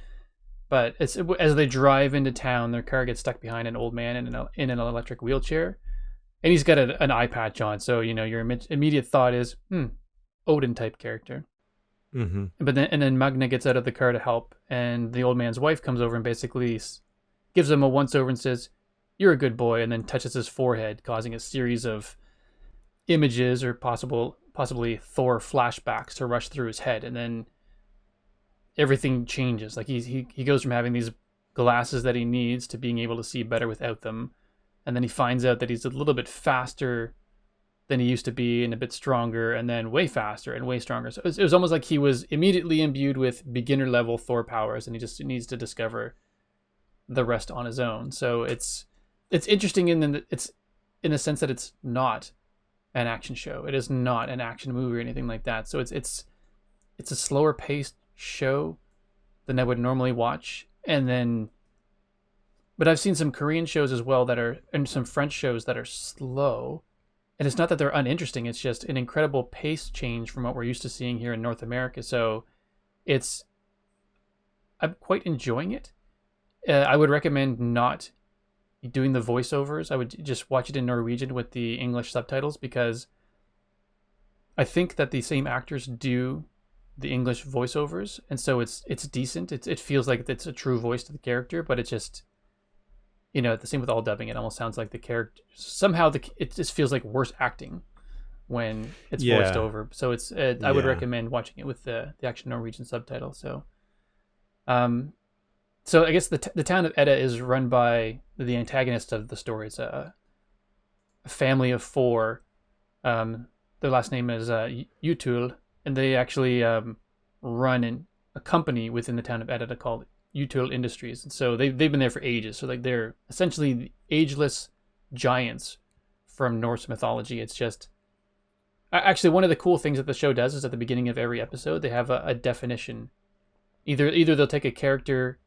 But as they drive into town, their car gets stuck behind an old man in an electric wheelchair. And he's got an eye patch on. So, your immediate thought is, Odin type character. Mm-hmm. But then Magna gets out of the car to help. And the old man's wife comes over and basically gives him a once over and says, "You're a good boy," and then touches his forehead, causing a series of images or possibly Thor flashbacks to rush through his head. And then everything changes. Like he goes from having these glasses that he needs to being able to see better without them. And then he finds out that he's a little bit faster than he used to be and a bit stronger, and then way faster and way stronger. So it was almost like he was immediately imbued with beginner level Thor powers, and he just needs to discover the rest on his own. So it's interesting in the sense that it's not an action show. It is not an action movie or anything like that. So it's a slower paced show than I would normally watch. But I've seen some Korean shows as well and some French shows that are slow. And it's not that they're uninteresting. It's just an incredible pace change from what we're used to seeing here in North America. So I'm quite enjoying it. I would recommend not doing the voiceovers. I would just watch it in Norwegian with the English subtitles, because I think that the same actors do the English voiceovers, and so it's decent. It feels like it's a true voice to the character, but it's just the same with all dubbing. It almost sounds like the character somehow it just feels like worse acting when it's voiced over. So I would recommend watching it with the actual Norwegian subtitle. So so I guess the town of Edda is run by the antagonist of the story. It's a family of four. Their last name is Utul, and they actually run a company within the town of Edda called Utul Industries. And so they've been there for ages. So like they're essentially the ageless giants from Norse mythology. It's just actually one of the cool things that the show does is at the beginning of every episode they have a definition. Either they'll take a character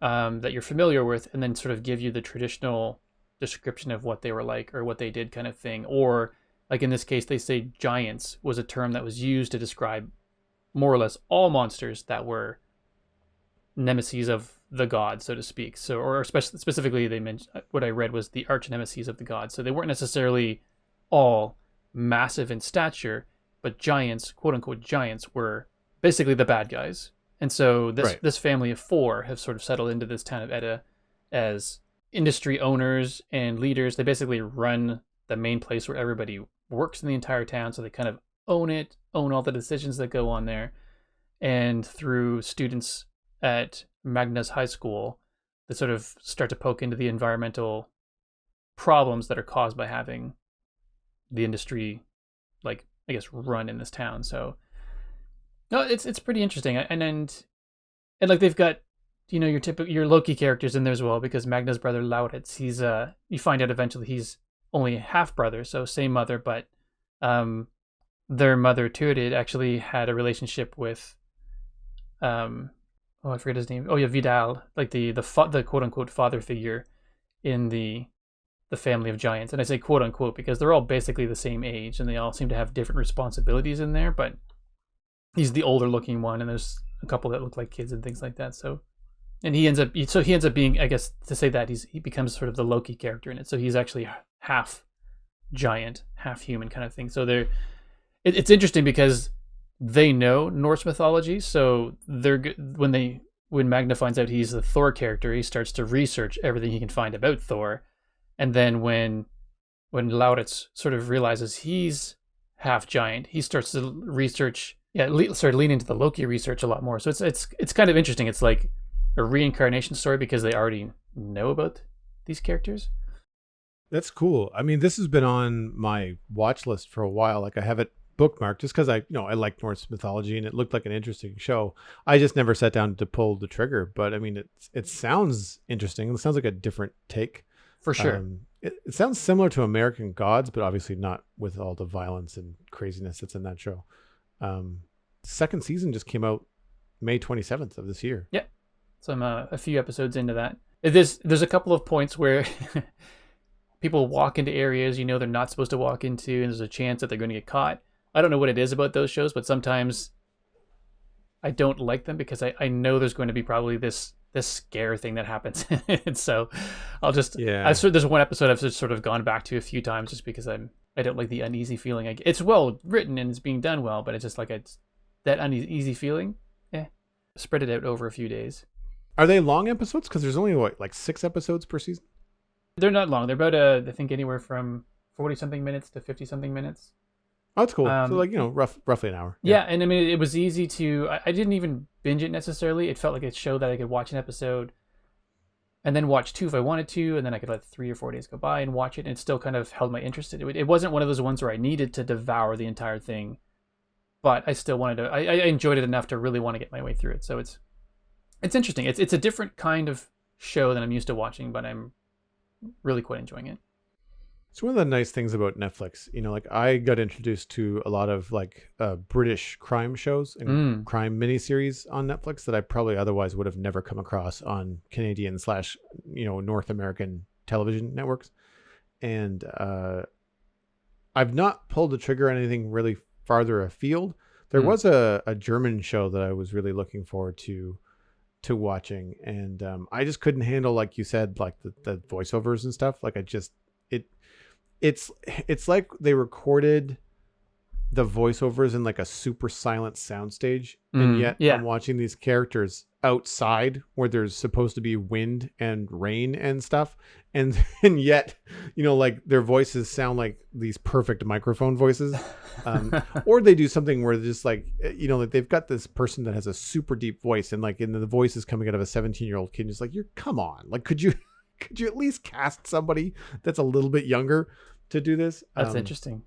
that you're familiar with and then sort of give you the traditional description of what they were like or what they did kind of thing. Or like in this case, they say giants was a term that was used to describe more or less all monsters that were nemesis of the gods, so to speak. So, or specifically they mentioned, what I read was the arch nemesis of the gods. So they weren't necessarily all massive in stature, but giants, quote unquote giants, were basically the bad guys. And so this family of four have sort of settled into this town of Edda as industry owners and leaders. They basically run the main place where everybody works in the entire town. So they kind of own all the decisions that go on there. And through students at Magna's high school, they sort of start to poke into the environmental problems that are caused by having the industry, like, I guess, run in this town. So no, it's pretty interesting, and like they've got your Loki characters in there as well, because Magna's brother Lauritz, he's you find out eventually he's only half brother, so same mother, but their mother Turid actually had a relationship with, I forget his name. Oh yeah, Vidal, like the quote unquote father figure in the family of giants. And I say quote unquote because they're all basically the same age and they all seem to have different responsibilities in there. But he's the older looking one, and there's a couple that look like kids and things like that. So, and he ends up being, I guess to say that he becomes sort of the Loki character in it. So he's actually half giant, half human kind of thing. So it's interesting because they know Norse mythology. So when Magna finds out he's the Thor character, he starts to research everything he can find about Thor. And then when Lauritz sort of realizes he's half giant, he starts to research. Started leaning into the Loki research a lot more. So it's kind of interesting. It's like a reincarnation story because they already know about these characters. That's cool. I mean, this has been on my watch list for a while. Like I have it bookmarked just because I like Norse mythology and it looked like an interesting show. I just never sat down to pull the trigger. But I mean, it sounds interesting. It sounds like a different take. For sure. It sounds similar to American Gods, but obviously not with all the violence and craziness that's in that show. Second season just came out May 27th of this year. Yeah. So I'm a few episodes into that. There's a couple of points where people walk into areas they're not supposed to walk into, and there's a chance that they're going to get caught. I don't know what it is about those shows, but sometimes I don't like them because I know there's going to be probably this scare thing that happens. And so I'll just, there's one episode I've just sort of gone back to a few times just because I don't like the uneasy feeling. It's well written and it's being done well, but it's just like it's that uneasy feeling. Spread it out over a few days. Are they long episodes? Because there's only like 6 episodes per season. They're not long. They're about I think anywhere from 40 something minutes to 50 something minutes. Oh, that's cool. So roughly an hour. Yeah, and I mean it was easy to. I didn't even binge it necessarily. It felt like a show that I could watch an episode, and then watch 2 if I wanted to, and then I could let 3 or 4 days go by and watch it, and it still kind of held my interest. It wasn't one of those ones where I needed to devour the entire thing, but I still wanted to. I enjoyed it enough to really want to get my way through it. So it's interesting. It's a different kind of show than I'm used to watching, but I'm really quite enjoying it. It's one of the nice things about Netflix. Like I got introduced to a lot of like British crime shows and crime miniseries on Netflix that I probably otherwise would have never come across on Canadian / North American television networks. And I've not pulled the trigger on anything really farther afield. There was a German show that I was really looking forward to watching, and I just couldn't handle, like you said, like the voiceovers and stuff. Like it's like they recorded the voiceovers in like a super silent soundstage, and yet I'm watching these characters outside where there's supposed to be wind and rain and stuff, and yet like their voices sound like these perfect microphone voices, or they do something where they're just like like they've got this person that has a super deep voice, and the voice is coming out of a 17-year-old kid, and just like, come on, like could you at least cast somebody that's a little bit younger to do this? That's interesting.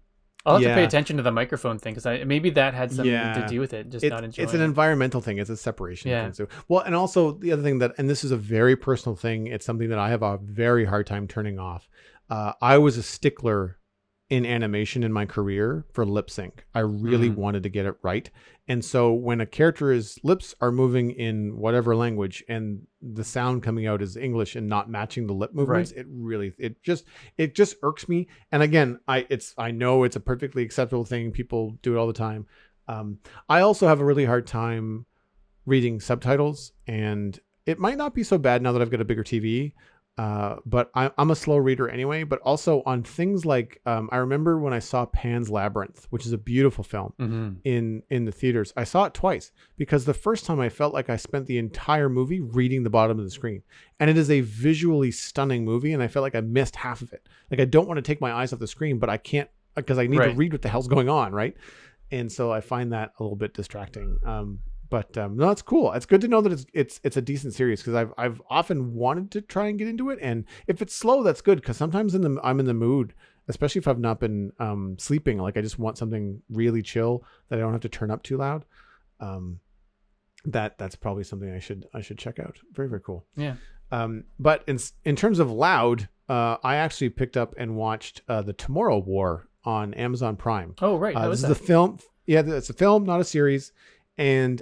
I'll have to pay attention to the microphone thing because maybe that had something to do with it. Not enjoying it's an environmental thing. It's a separation thing. So, well, and also the other thing and this is a very personal thing. It's something that I have a very hard time turning off. I was a stickler in animation in my career for lip sync. I really wanted to get it right. And so when a character's lips are moving in whatever language and the sound coming out is English and not matching the lip movements, it just irks me. And again, I know it's a perfectly acceptable thing. People do it all the time. I also have a really hard time reading subtitles, and it might not be so bad now that I've got a bigger TV. But I'm a slow reader anyway, but also on things like, I remember when I saw Pan's Labyrinth, which is a beautiful film in the theaters. I saw it twice because the first time I felt like I spent the entire movie reading the bottom of the screen, and it is a visually stunning movie. And I felt like I missed half of it. Like I don't want to take my eyes off the screen, but I can't because I need to read what the hell's going on. Right. And so I find that a little bit distracting. But no, it's cool. It's good to know that it's a decent series because I've often wanted to try and get into it, and if it's slow, that's good because sometimes I'm in the mood, especially if I've not been sleeping. Like I just want something really chill that I don't have to turn up too loud. That's probably something I should check out. Very, very cool. Yeah. But in terms of loud, I actually picked up and watched The Tomorrow War on Amazon Prime. Oh, right. How This is is that? the film. Yeah, it's a film, not a series. And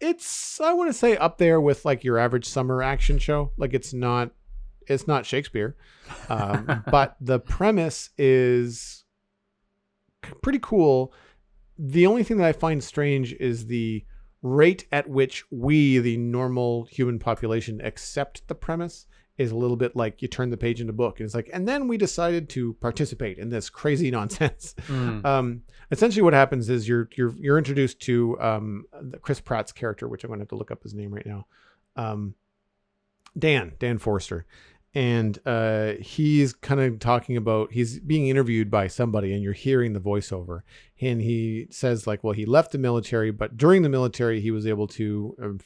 it's, I want to say, up there with like your average summer action show. Like it's not Shakespeare. But the premise is pretty cool. The only thing that I find strange is the rate at which we, the normal human population, accept the premise is a little bit like you turn the page in the book and it's like, and then we decided to participate in this crazy nonsense. Essentially what happens is you're introduced to Chris Pratt's character, which I'm going to have to look up his name right now. Dan Forrester. And he's kind of talking about, he's being interviewed by somebody and you're hearing the voiceover. And he says like, well, he left the military, but during the military, he was able to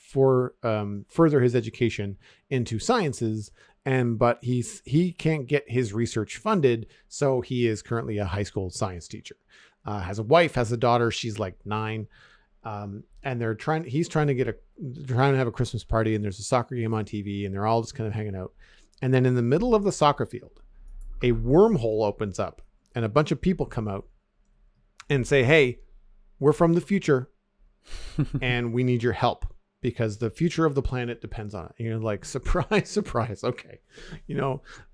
further his education into sciences. But he can't get his research funded. So he is currently a high school science teacher, has a wife, has a daughter. She's like 9. And he's trying to have a Christmas party and there's a soccer game on TV and they're all just kind of hanging out. And then in the middle of the soccer field, a wormhole opens up and a bunch of people come out and say, hey, we're from the future and we need your help because the future of the planet depends on it. And you're like, surprise, surprise. Okay.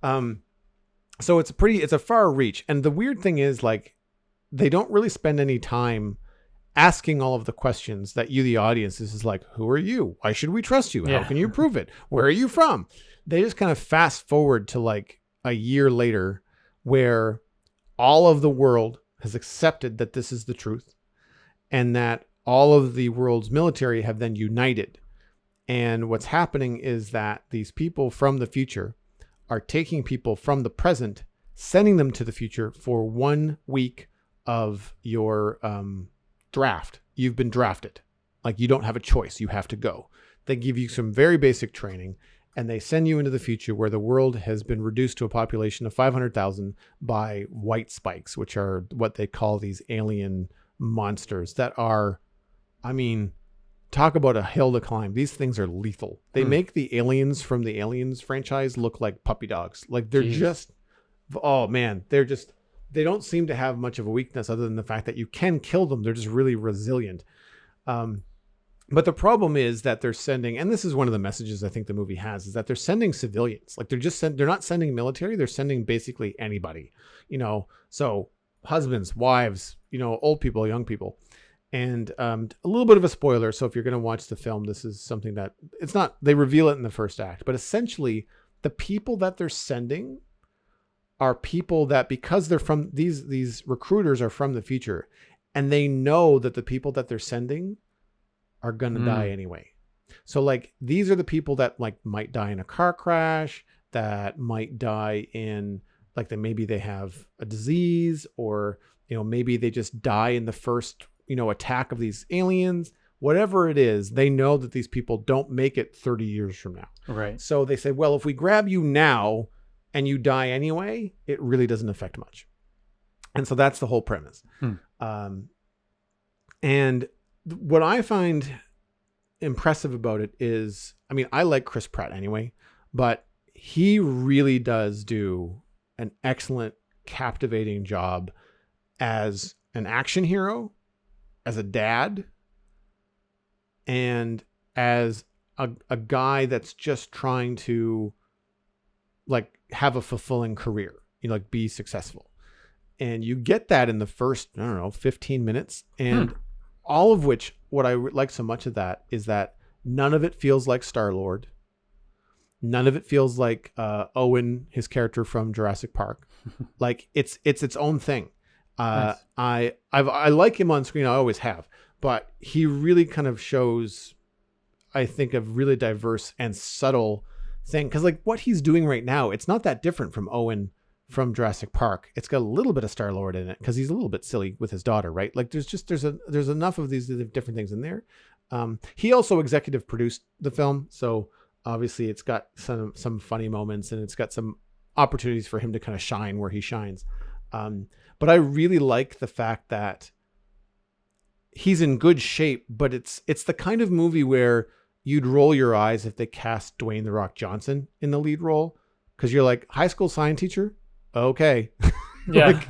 So it's a far reach. And the weird thing is like, they don't really spend any time asking all of the questions that you, the audience, this is like, who are you? Why should we trust you? How can you prove it? Where are you from? They just kind of fast forward to like a year later where all of the world has accepted that this is the truth and that all of the world's military have then united. And what's happening is that these people from the future are taking people from the present, sending them to the future for 1 week of your draft. You've been drafted. Like you don't have a choice. You have to go. They give you some very basic training. And they send you into the future where the world has been reduced to a population of 500,000 by white spikes, which are what they call these alien monsters that are, I mean, talk about a hill to climb. These things are lethal. They make the aliens from the Aliens franchise look like puppy dogs. Like they're just, oh man, they don't seem to have much of a weakness other than the fact that you can kill them. They're just really resilient. But the problem is that they're sending, and this is one of the messages I think the movie has, is that they're sending civilians. Like they're not sending military. They're sending basically anybody, so husbands, wives, old people, young people. And a little bit of a spoiler. So if you're going to watch the film, this is something that they reveal it in the first act, but essentially the people that they're sending are people that, because they're from these recruiters are from the future and they know that the people that they're sending are going to die anyway. So like, these are the people that like might die in a car crash, that might die in like maybe they have a disease or, maybe they just die in the first, attack of these aliens, whatever it is, they know that these people don't make it 30 years from now. Right. So they say, well, if we grab you now and you die anyway, it really doesn't affect much. And so that's the whole premise. And what I find impressive about it is, I mean, I like Chris Pratt anyway, but he really does do an excellent, captivating job as an action hero, as a dad, and as a guy that's just trying to like have a fulfilling career, like be successful. And you get that in the first, 15 minutes. And all of which, what I like so much of that is that none of it feels like Star-Lord. None of it feels like Owen, his character from Jurassic Park. Like it's its own thing. Nice. I like him on screen. I always have, but he really kind of shows, I think, a really diverse and subtle thing. Cause like what he's doing right now, it's not that different from Owen from Jurassic Park. It's got a little bit of Star-Lord in it because he's a little bit silly with his daughter, right? Like there's enough of these different things in there. He also executive produced the film, so obviously it's got some funny moments and it's got some opportunities for him to kind of shine where he shines. But I really like the fact that he's in good shape, but it's the kind of movie where you'd roll your eyes if they cast Dwayne "The Rock" Johnson in the lead role, because you're like, high school science teacher, okay. Yeah. Like,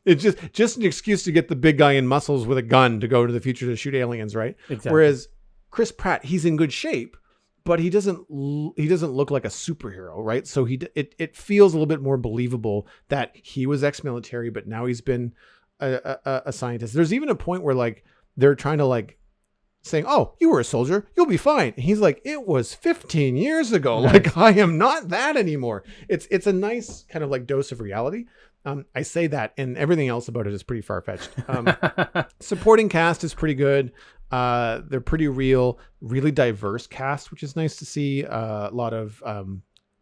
it's just an excuse to get the big guy in muscles with a gun to go to the future to shoot aliens, right? Exactly. Whereas Chris Pratt, he's in good shape, but he doesn't look like a superhero, right? So it feels a little bit more believable that he was ex-military, but now he's been a scientist. There's even a point where like they're trying to like saying, "Oh, you were a soldier, you'll be fine." And he's like, "It was 15 years ago. Nice. Like I am not that anymore." It's a nice kind of like dose of reality. I say that, and everything else about it is pretty far-fetched. Supporting cast is pretty good. They're pretty real, really diverse cast, which is nice to see. A lot of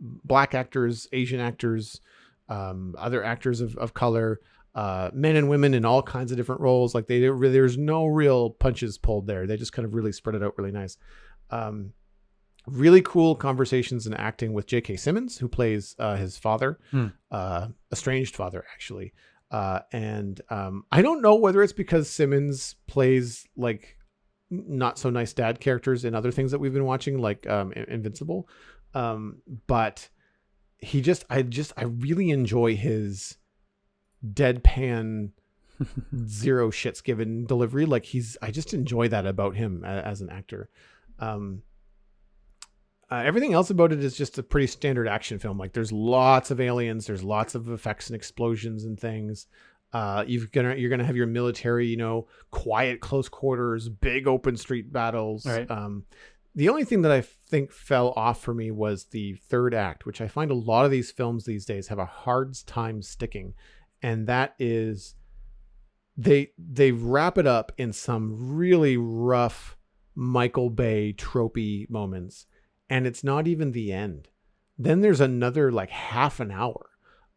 black actors, Asian actors, other actors of color, men and women in all kinds of different roles. Like there's no real punches pulled there. They just kind of really spread it out really nice. Really cool conversations and acting with J.K. Simmons, who plays his father, estranged father, actually. And I don't know whether it's because Simmons plays like not so nice dad characters in other things that we've been watching, like Invincible. But I really enjoy his deadpan, zero shits given delivery. Like I just enjoy that about him as an actor. Everything else about it is just a pretty standard action film. Like there's lots of aliens, there's lots of effects and explosions and things. You're gonna have your military, quiet close quarters, big open street battles. Right. The only thing that I think fell off for me was the third act, which I find a lot of these films these days have a hard time sticking, and that is they wrap it up in some really rough Michael Bay tropey moments. And it's not even the end. Then there's another like half an hour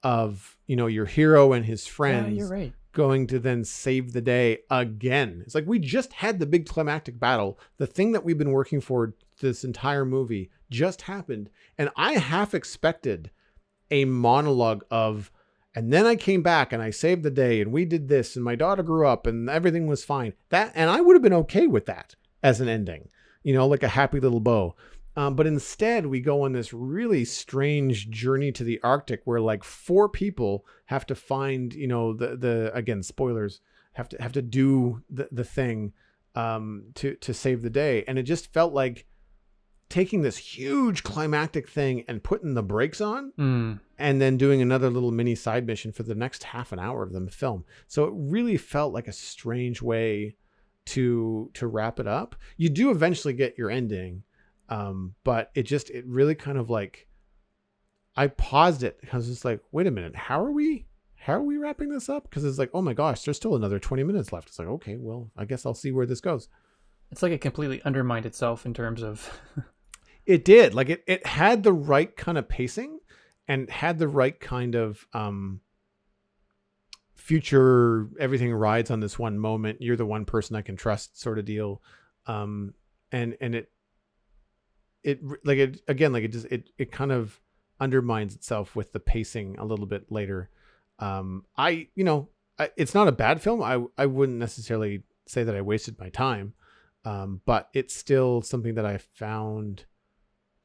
of, your hero and his friends you're right. going to then save the day again. It's like we just had the big climactic battle. The thing that we've been working for this entire movie just happened. And I half expected a monologue of, and then I came back and I saved the day and we did this and my daughter grew up and everything was fine. And I would have been okay with that as an ending, like a happy little bow. But instead, we go on this really strange journey to the Arctic where like 4 people have to find, the again, spoilers, have to do the thing to save the day. And it just felt like taking this huge climactic thing and putting the brakes on and then doing another little mini side mission for the next half an hour of the film. So it really felt like a strange way to wrap it up. You do eventually get your ending. But it really kind of like, I paused it. I was just like, wait a minute, how are we wrapping this up? Because it's like, oh my gosh, there's still another 20 minutes left. It's like, okay, well, I guess I'll see where this goes. It's like it completely undermined itself in terms of. It did. Like it had the right kind of pacing and had the right kind of future, everything rides on this one moment. You're the one person I can trust sort of deal. And it kind of undermines itself with the pacing a little bit later. It's not a bad film. I wouldn't necessarily say that I wasted my time. But it's still something that I found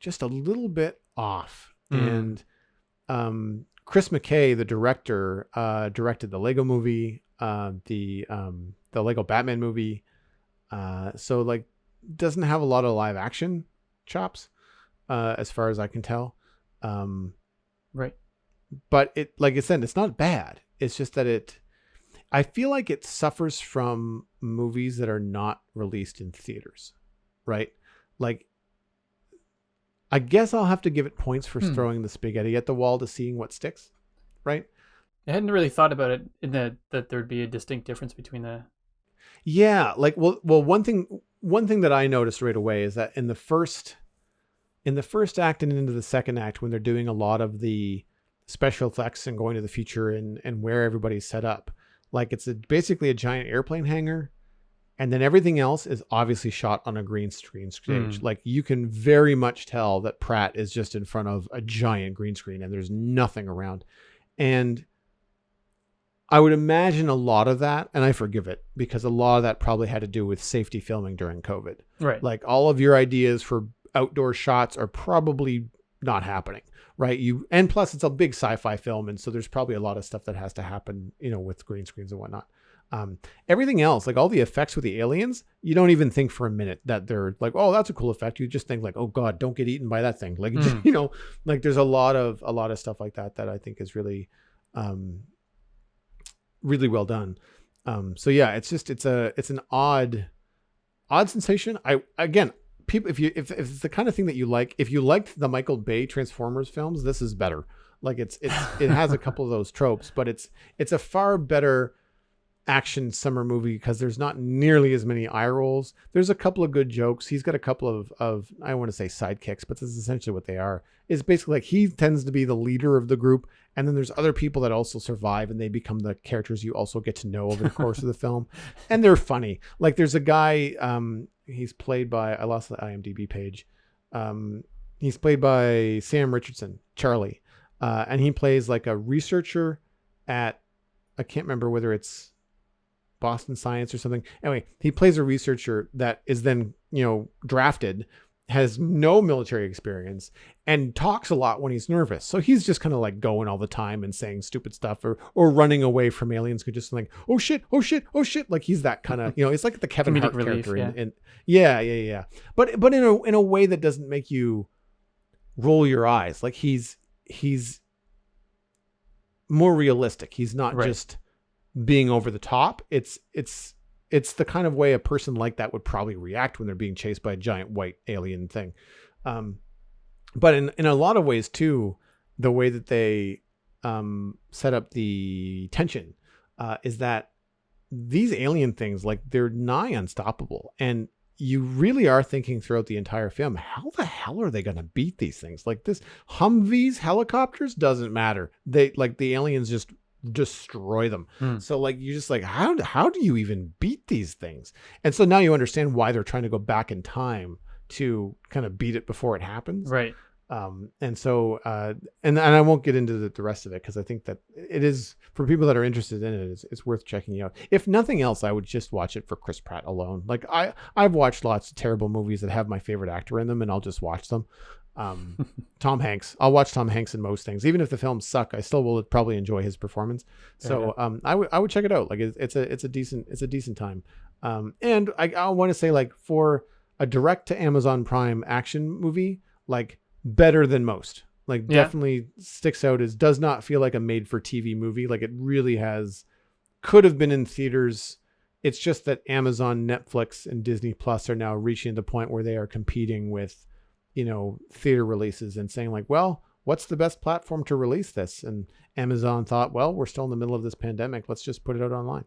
just a little bit off. And Chris McKay, the director, directed the Lego movie, the Lego Batman movie. So like doesn't have a lot of live action chops, as far as I can tell. Right. But it, like I said, it's not bad. It's just that I feel like it suffers from movies that are not released in theaters, right? Like, I guess I'll have to give it points for throwing the spaghetti at the wall to seeing what sticks, right? I hadn't really thought about it in that there'd be a distinct difference between the. Yeah, like well, one thing that I noticed right away is that in the first act and into the second act, when they're doing a lot of the special effects and going to the future and where everybody's set up, like it's basically a giant airplane hangar, and then everything else is obviously shot on a green screen stage. Like you can very much tell that Pratt is just in front of a giant green screen and there's nothing around. And I would imagine a lot of that, and I forgive it, because a lot of that probably had to do with safety filming during COVID. Right. Like all of your ideas for outdoor shots are probably not happening, right? And plus it's a big sci-fi film. And so there's probably a lot of stuff that has to happen, with green screens and whatnot. Everything else, like all the effects with the aliens, you don't even think for a minute that they're like, oh, that's a cool effect. You just think like, oh God, don't get eaten by that thing. Like, like there's a lot of stuff like that I think is really, really well done. So yeah, it's an odd sensation. People, if it's the kind of thing that you like, if you liked the Michael Bay Transformers films, this is better. Like it has a couple of those tropes, but it's a far better action summer movie because there's not nearly as many eye rolls. There's a couple of good jokes. He's got a couple of I don't want to say sidekicks, but this is essentially what they are. It's basically like he tends to be the leader of the group, and then there's other people that also survive and they become the characters you also get to know over the course of the film. And they're funny. Like there's a guy, he's played by, I lost the IMDb page. He's played by Sam Richardson, Charlie. And he plays like a researcher at, I can't remember whether it's Boston Science or something. Anyway, he plays a researcher that is then, drafted, has no military experience, and talks a lot when he's nervous. So he's just kind of like going all the time and saying stupid stuff or running away from aliens who just like, oh shit, oh shit, oh shit. Like he's that kind of, it's like the Kevin Hart character. Yeah. But in a way that doesn't make you roll your eyes. Like he's more realistic. He's not just being over the top. It's the kind of way a person like that would probably react when they're being chased by a giant white alien thing. But in a lot of ways too, the way that they set up the tension is that these alien things, like they're nigh unstoppable. And you really are thinking throughout the entire film, how the hell are they going to beat these things? Like this Humvees, helicopters, doesn't matter. They like the aliens just destroy them. So like you're just like, how do you even beat these things? And so now you understand why they're trying to go back in time to kind of beat it before it happens. Right. And so and I won't get into the rest of it because I think that it is, for people that are interested in it, it's worth checking out. If nothing else, I would just watch it for Chris Pratt alone. Like I've watched lots of terrible movies that have my favorite actor in them, and I'll just watch them. Tom Hanks. I'll watch Tom Hanks in most things. Even if the films suck, I still will probably enjoy his performance. So I would check it out. Like it's a decent time. And I want to say, like, for a direct to Amazon Prime action movie, like better than most. Like definitely sticks out as does not feel like a made for TV movie. Like it really could have been in theaters. It's just that Amazon, Netflix, and Disney Plus are now reaching the point where they are competing with theater releases and saying like, well, what's the best platform to release this? And Amazon thought, well, we're still in the middle of this pandemic. Let's just put it out online.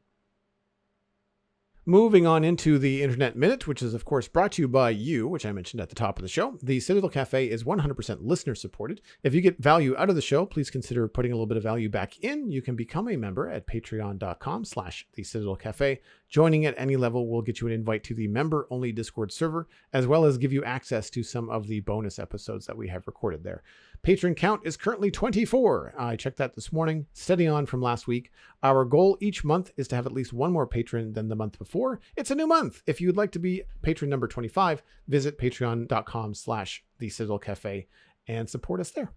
Moving on into the Internet Minute, which is, of course, brought to you by you, which I mentioned at the top of the show. The Citadel Cafe is 100% listener supported. If you get value out of the show, please consider putting a little bit of value back in. You can become a member at patreon.com/the Citadel Cafe. Joining at any level will get you an invite to the member-only Discord server, as well as give you access to some of the bonus episodes that we have recorded there. Patron count is currently 24. I checked that this morning, steady on from last week. Our goal each month is to have at least one more patron than the month before. It's a new month. If you'd like to be patron number 25, visit patreon.com/the Citadel Cafe and support us there.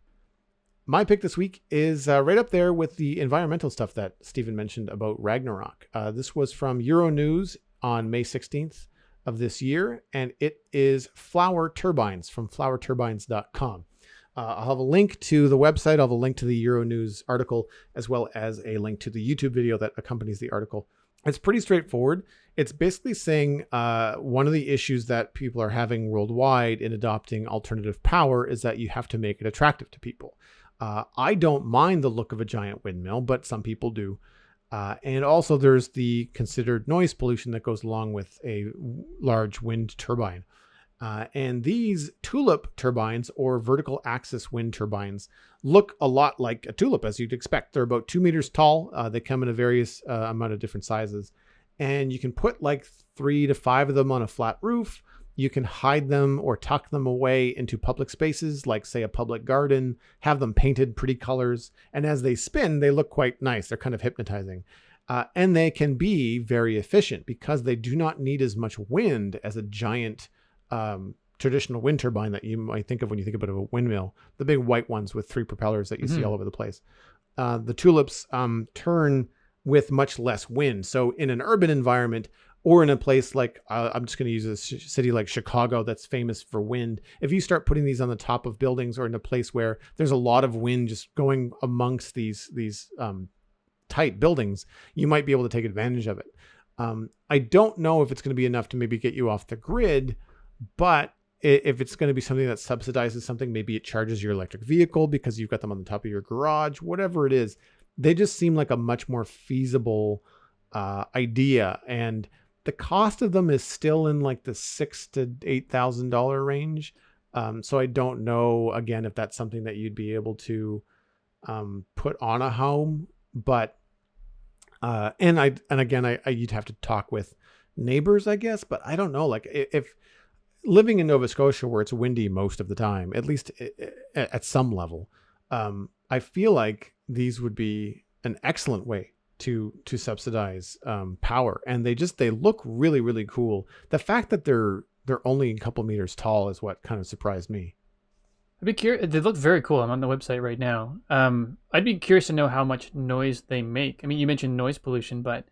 My pick this week is right up there with the environmental stuff that Stephen mentioned about Ragnarok. This was from Euronews on May 16th of this year, and it is Flower Turbines from flowerturbines.com. I'll have a link to the website. I'll have a link to the Euronews article, as well as a link to the YouTube video that accompanies the article. It's pretty straightforward. It's basically saying one of the issues that people are having worldwide in adopting alternative power is that you have to make it attractive to people. I don't mind the look of a giant windmill, but some people do. And also there's the considered noise pollution that goes along with a large wind turbine. And these tulip turbines, or vertical axis wind turbines, look a lot like a tulip, as you'd expect. They're about 2 meters tall. They come in a various amount of different sizes. And you can put like 3 to 5 of them on a flat roof. You can hide them or tuck them away into public spaces, like, say, a public garden, have them painted pretty colors. And as they spin, they look quite nice. They're kind of hypnotizing. And they can be very efficient because they do not need as much wind as a giant traditional wind turbine that you might think of when you think about a windmill, the big white ones with 3 propellers that you see all over the place. The tulips turn with much less wind. So in an urban environment, or in a place like, I'm just going to use a city like Chicago that's famous for wind. If you start putting these on the top of buildings, or in a place where there's a lot of wind just going amongst these tight buildings, you might be able to take advantage of it. I don't know if it's going to be enough to maybe get you off the grid, but if it's going to be something that subsidizes something, maybe it charges your electric vehicle because you've got them on the top of your garage, whatever it is, they just seem like a much more feasible idea. And the cost of them is still in like the $6,000 to $8,000 range. So I don't know, again, if that's something that you'd be able to put on a home, but again, you'd have to talk with neighbors, I guess, but I don't know. Like if living in Nova Scotia, where it's windy most of the time, at least at some level, I feel like these would be an excellent way to subsidize power, and they look really, really cool. The fact that they're only a couple meters tall is what kind of surprised me. I'd be curious. They look very cool. I'm on the website right now. I'd be curious to know how much noise they make. I mean, you mentioned noise pollution, but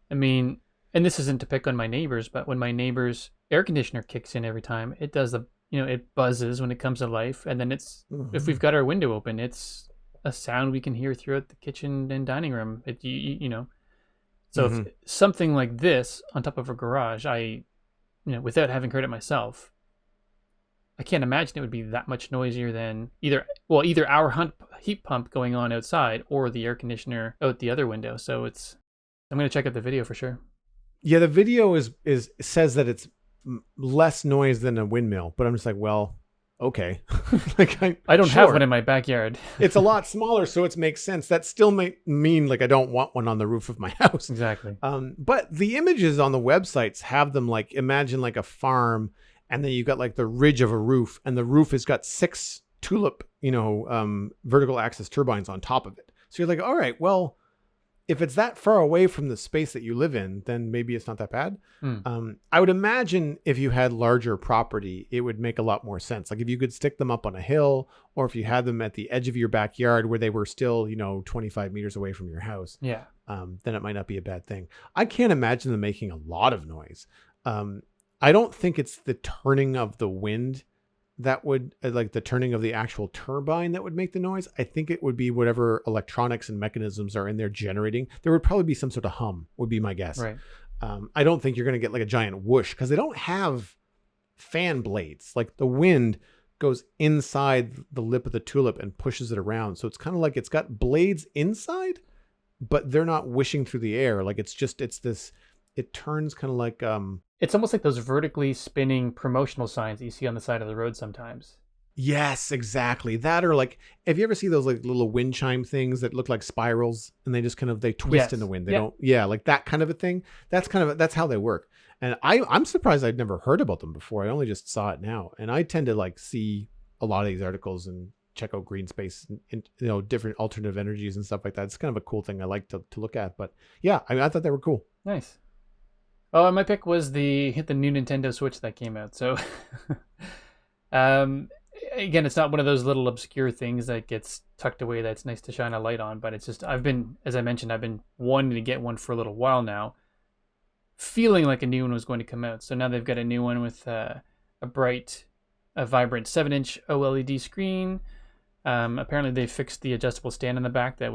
I mean, and this isn't to pick on my neighbors, but when my neighbor's air conditioner kicks in every time, it does it buzzes when it comes to life, and then if we've got our window open, it's a sound we can hear throughout the kitchen and dining room. So if something like this on top of a garage, without having heard it myself, I can't imagine it would be that much noisier than either our heat pump going on outside or the air conditioner out the other window. So I'm going to check out the video for sure. Yeah, the video says that it's less noise than a windmill, but I'm just like, well, okay. Like I don't have one in my backyard. It's a lot smaller, so it makes sense. That still might mean like I don't want one on the roof of my house. Exactly. But the images on the websites have them like, imagine like a farm, and then you've got like the ridge of a roof, and the roof has got 6 tulip, vertical axis turbines on top of it. So you're like, all right, well, if it's that far away from the space that you live in, then maybe it's not that bad. I would imagine if you had larger property, it would make a lot more sense. Like if you could stick them up on a hill, or if you had them at the edge of your backyard where they were still, 25 meters away from your house, then it might not be a bad thing. I can't imagine them making a lot of noise. I don't think it's the turning of the wind that would, like the turning of the actual turbine, that would make the noise. I think it would be whatever electronics and mechanisms are in there generating. There would probably be some sort of hum, would be my guess. Right. I don't think you're going to get like a giant whoosh, because they don't have fan blades. Like the wind goes inside the lip of the tulip and pushes it around. So it's kind of like it's got blades inside, but they're not whooshing through the air. Like it turns kind of like, it's almost like those vertically spinning promotional signs that you see on the side of the road sometimes. Yes, exactly. That, or like, have you ever seen those like little wind chime things that look like spirals, and they just kind of, they twist in the wind. They don't, like that kind of a thing. That's how they work. And I'm surprised I'd never heard about them before. I only just saw it now. And I tend to like see a lot of these articles and check out green space and different alternative energies and stuff like that. It's kind of a cool thing I like to look at. But yeah, I mean, I thought they were cool. Nice. Oh, my pick was the new Nintendo Switch that came out. So, again, it's not one of those little obscure things that gets tucked away that's nice to shine a light on. But it's just, as I mentioned, I've been wanting to get one for a little while now, feeling like a new one was going to come out. So now they've got a new one with a vibrant 7-inch OLED screen. Apparently, they fixed the adjustable stand in the back that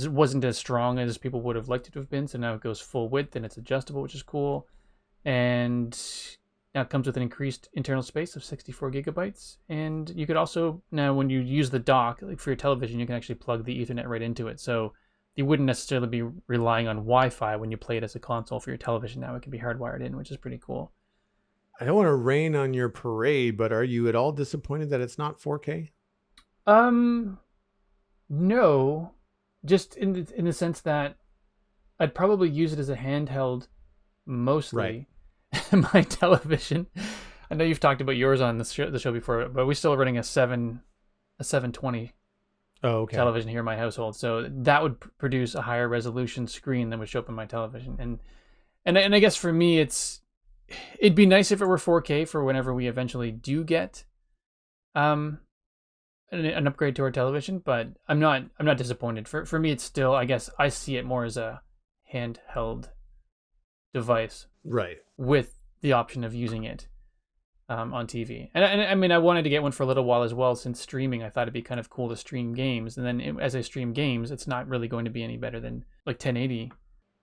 wasn't as strong as people would have liked it to have been. So now it goes full width and it's adjustable, which is cool. And now it comes with an increased internal space of 64 gigabytes. And you could also, now when you use the dock, like for your television, you can actually plug the Ethernet right into it. So you wouldn't necessarily be relying on Wi-Fi when you play it as a console for your television. Now it can be hardwired in, which is pretty cool. I don't want to rain on your parade, but are you at all disappointed that it's not 4K? No. Just in the sense that I'd probably use it as a handheld mostly. Right. My television, I know you've talked about yours on the show before, but we're still running a 720 television here in my household. So that would produce a higher resolution screen than would show up in my television. And I guess for me, it's it'd be nice if it were 4K for whenever we eventually do get an upgrade to our television, but I'm not disappointed. For me, it's still, I guess I see it more as a handheld device, Right. with the option of using it on TV. And I mean, I wanted to get one for a little while as well, since streaming. I thought it'd be kind of cool to stream games, and then as I stream games, it's not really going to be any better than like 1080.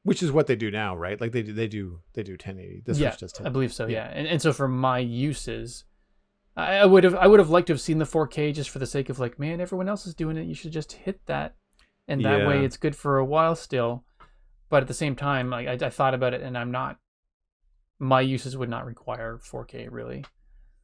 Which is what they do now, right? Like they do 1080. The Yeah, Switch does 1080. I believe so. Yeah, and so for my uses, I would have liked to have seen the 4K just for the sake of like, man, everyone else is doing it. You should just hit that, and that way it's good for a while still. But at the same time, like I thought about it, and my uses would not require 4K really.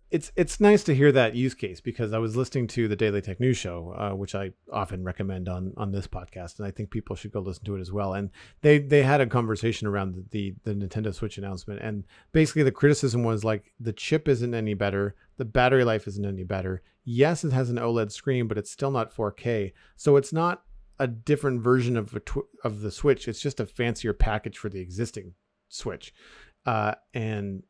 It's nice to hear that use case, because I was listening to the Daily Tech News show, which I often recommend on this podcast, and I think people should go listen to it as well. And they had a conversation around the Nintendo Switch announcement, and basically the criticism was like, the chip isn't any better, the battery life isn't any better. Yes, it has an OLED screen, but it's still not 4K, so it's not a different version of the Switch. It's just a fancier package for the existing Switch, and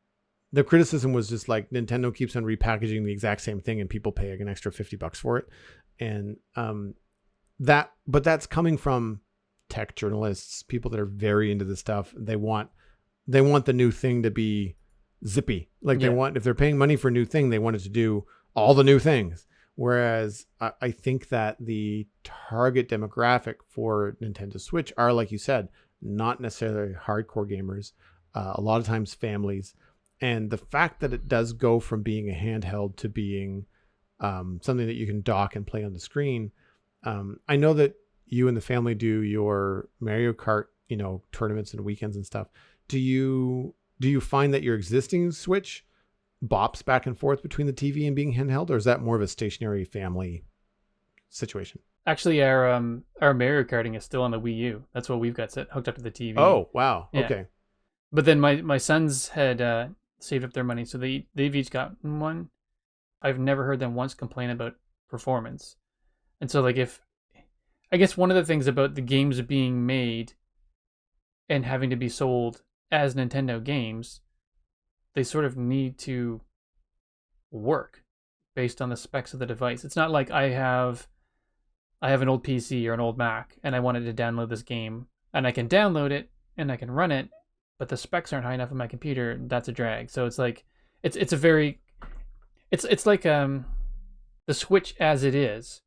the criticism was just like, Nintendo keeps on repackaging the exact same thing and people pay an extra $50 for it. And but that's coming from tech journalists, people that are very into this stuff. They want the new thing to be zippy. Like they want, if they're paying money for a new thing, they want it to do all the new things. Whereas I think that the target demographic for Nintendo Switch are, like you said, not necessarily hardcore gamers. A lot of times families. And the fact that it does go from being a handheld to being something that you can dock and play on the screen. I know that you and the family do your Mario Kart, tournaments and weekends and stuff. Do you find that your existing Switch bops back and forth between the TV and being handheld, or is that more of a stationary family situation? Actually, our Mario Karting is still on the Wii U. That's what we've got hooked up to the TV. Oh, wow. Yeah. Okay. But then my sons had saved up their money, so they've each got one. I've never heard them once complain about performance. And so, like, I guess one of the things about the games being made and having to be sold as Nintendo games, they sort of need to work based on the specs of the device. It's not like I have an old PC or an old Mac and I wanted to download this game, and I can download it and I can run it, but the specs aren't high enough on my computer. That's a drag. So it's like it's like the Switch as it is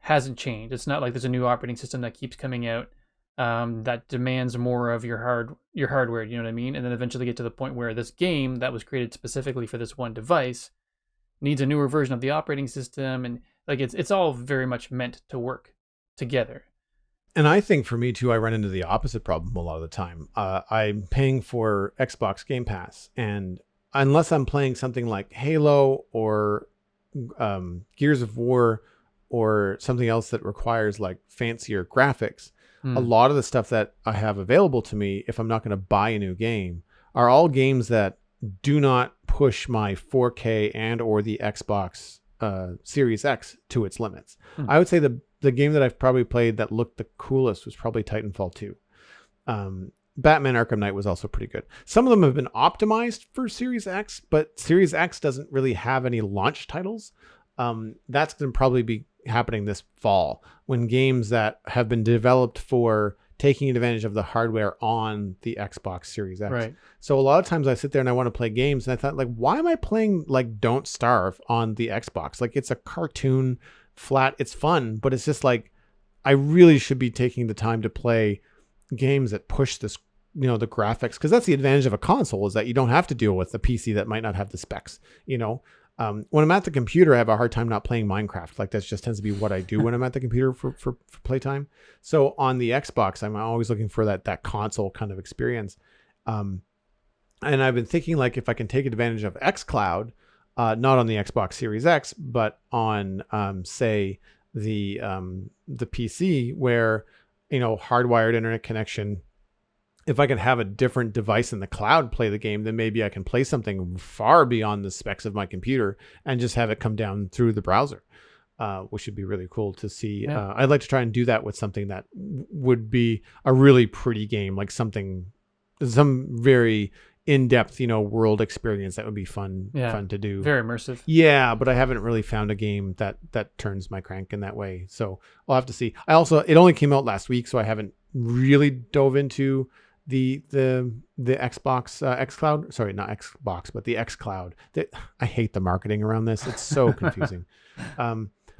hasn't changed. It's not like there's a new operating system that keeps coming out that demands more of your hardware, you know what I mean? And then eventually get to the point where this game that was created specifically for this one device needs a newer version of the operating system, and like it's all very much meant to work together. And I think for me too, I run into the opposite problem a lot of the time. I'm paying for Xbox Game Pass, and unless I'm playing something like Halo or Gears of War or something else that requires like fancier graphics, a lot of the stuff that I have available to me, if I'm not going to buy a new game, are all games that do not push my 4K and or the Xbox Series X to its limits. I would say the game that I've probably played that looked the coolest was probably Titanfall 2. Batman Arkham Knight was also pretty good. Some of them have been optimized for Series X, but Series X doesn't really have any launch titles. That's going to probably be happening this fall, when games that have been developed for taking advantage of the hardware on the Xbox Series X. Right. So a lot of times I sit there and I want to play games, and I thought, like, why am I playing like Don't Starve on the Xbox? Like, it's a cartoon flat, it's fun, but it's just like, I really should be taking the time to play games that push this, the graphics, because that's the advantage of a console, is that you don't have to deal with the PC that might not have the specs. When I'm at the computer, I have a hard time not playing Minecraft. Like, that just tends to be what I do when I'm at the computer for playtime. So on the Xbox, I'm always looking for that console kind of experience. And I've been thinking, like, if I can take advantage of xCloud, not on the Xbox Series X, but on, say, the PC, where, hardwired internet connection. If I can have a different device in the cloud play the game, then maybe I can play something far beyond the specs of my computer and just have it come down through the browser, which would be really cool to see. Yeah. I'd like to try and do that with something that would be a really pretty game, like some very in-depth, world experience that would be fun to do. Very immersive. Yeah, but I haven't really found a game that turns my crank in that way. So I'll have to see. It only came out last week, so I haven't really dove into the Xbox xCloud. Sorry, not Xbox, but the xCloud. I hate the marketing around this. It's so confusing.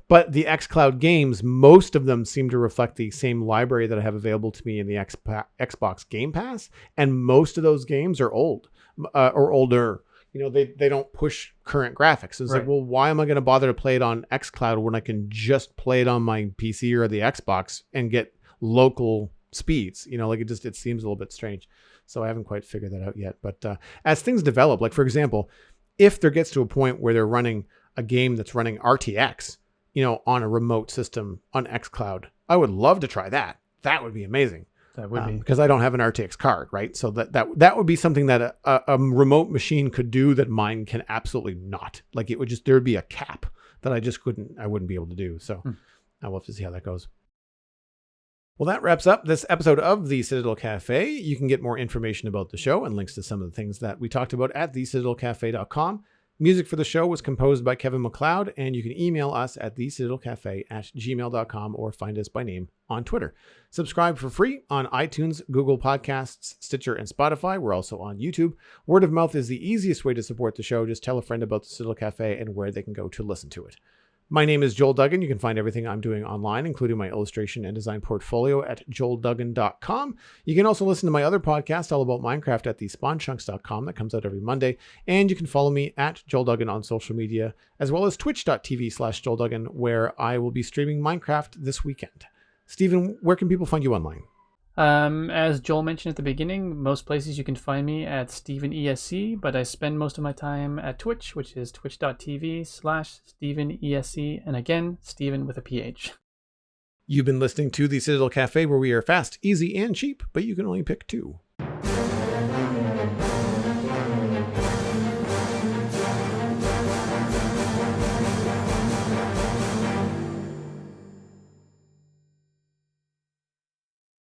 But the xCloud games, most of them seem to reflect the same library that I have available to me in the Xbox Game Pass, and most of those games are old or older. They don't push current graphics. It's like, well, why am I going to bother to play it on xCloud when I can just play it on my PC or the Xbox and get local speeds? It seems a little bit strange. So I haven't quite figured that out yet. But as things develop, like for example, if there gets to a point where they're running a game that's running RTX, on a remote system on xCloud, I would love to try that. That would be amazing. That would be, because I don't have an RTX card, right? So that would be something that a remote machine could do that mine can absolutely not. Like there'd be a cap that I wouldn't be able to do. So I will have to see how that goes. Well, that wraps up this episode of the Citadel Cafe. You can get more information about the show and links to some of the things that we talked about at thecitadelcafe.com. Music for the show was composed by Kevin MacLeod, and you can email us at thecitadelcafe@gmail.com or find us by name on Twitter. Subscribe for free on iTunes, Google Podcasts, Stitcher, and Spotify. We're also on YouTube. Word of mouth is the easiest way to support the show. Just tell a friend about the Citadel Cafe and where they can go to listen to it. My name is Joel Duggan. You can find everything I'm doing online, including my illustration and design portfolio at joelduggan.com. You can also listen to my other podcast all about Minecraft at thespawnchunks.com that comes out every Monday. And you can follow me at Joel Duggan on social media, as well as twitch.tv/Joel Duggan, where I will be streaming Minecraft this weekend. Stephen, where can people find you online? As Joel mentioned at the beginning, most places you can find me at StephenESC, but I spend most of my time at Twitch, which is twitch.tv/StephenESC, and again, Stephen with a PH. You've been listening to the Citadel Cafe, where we are fast, easy, and cheap, but you can only pick two.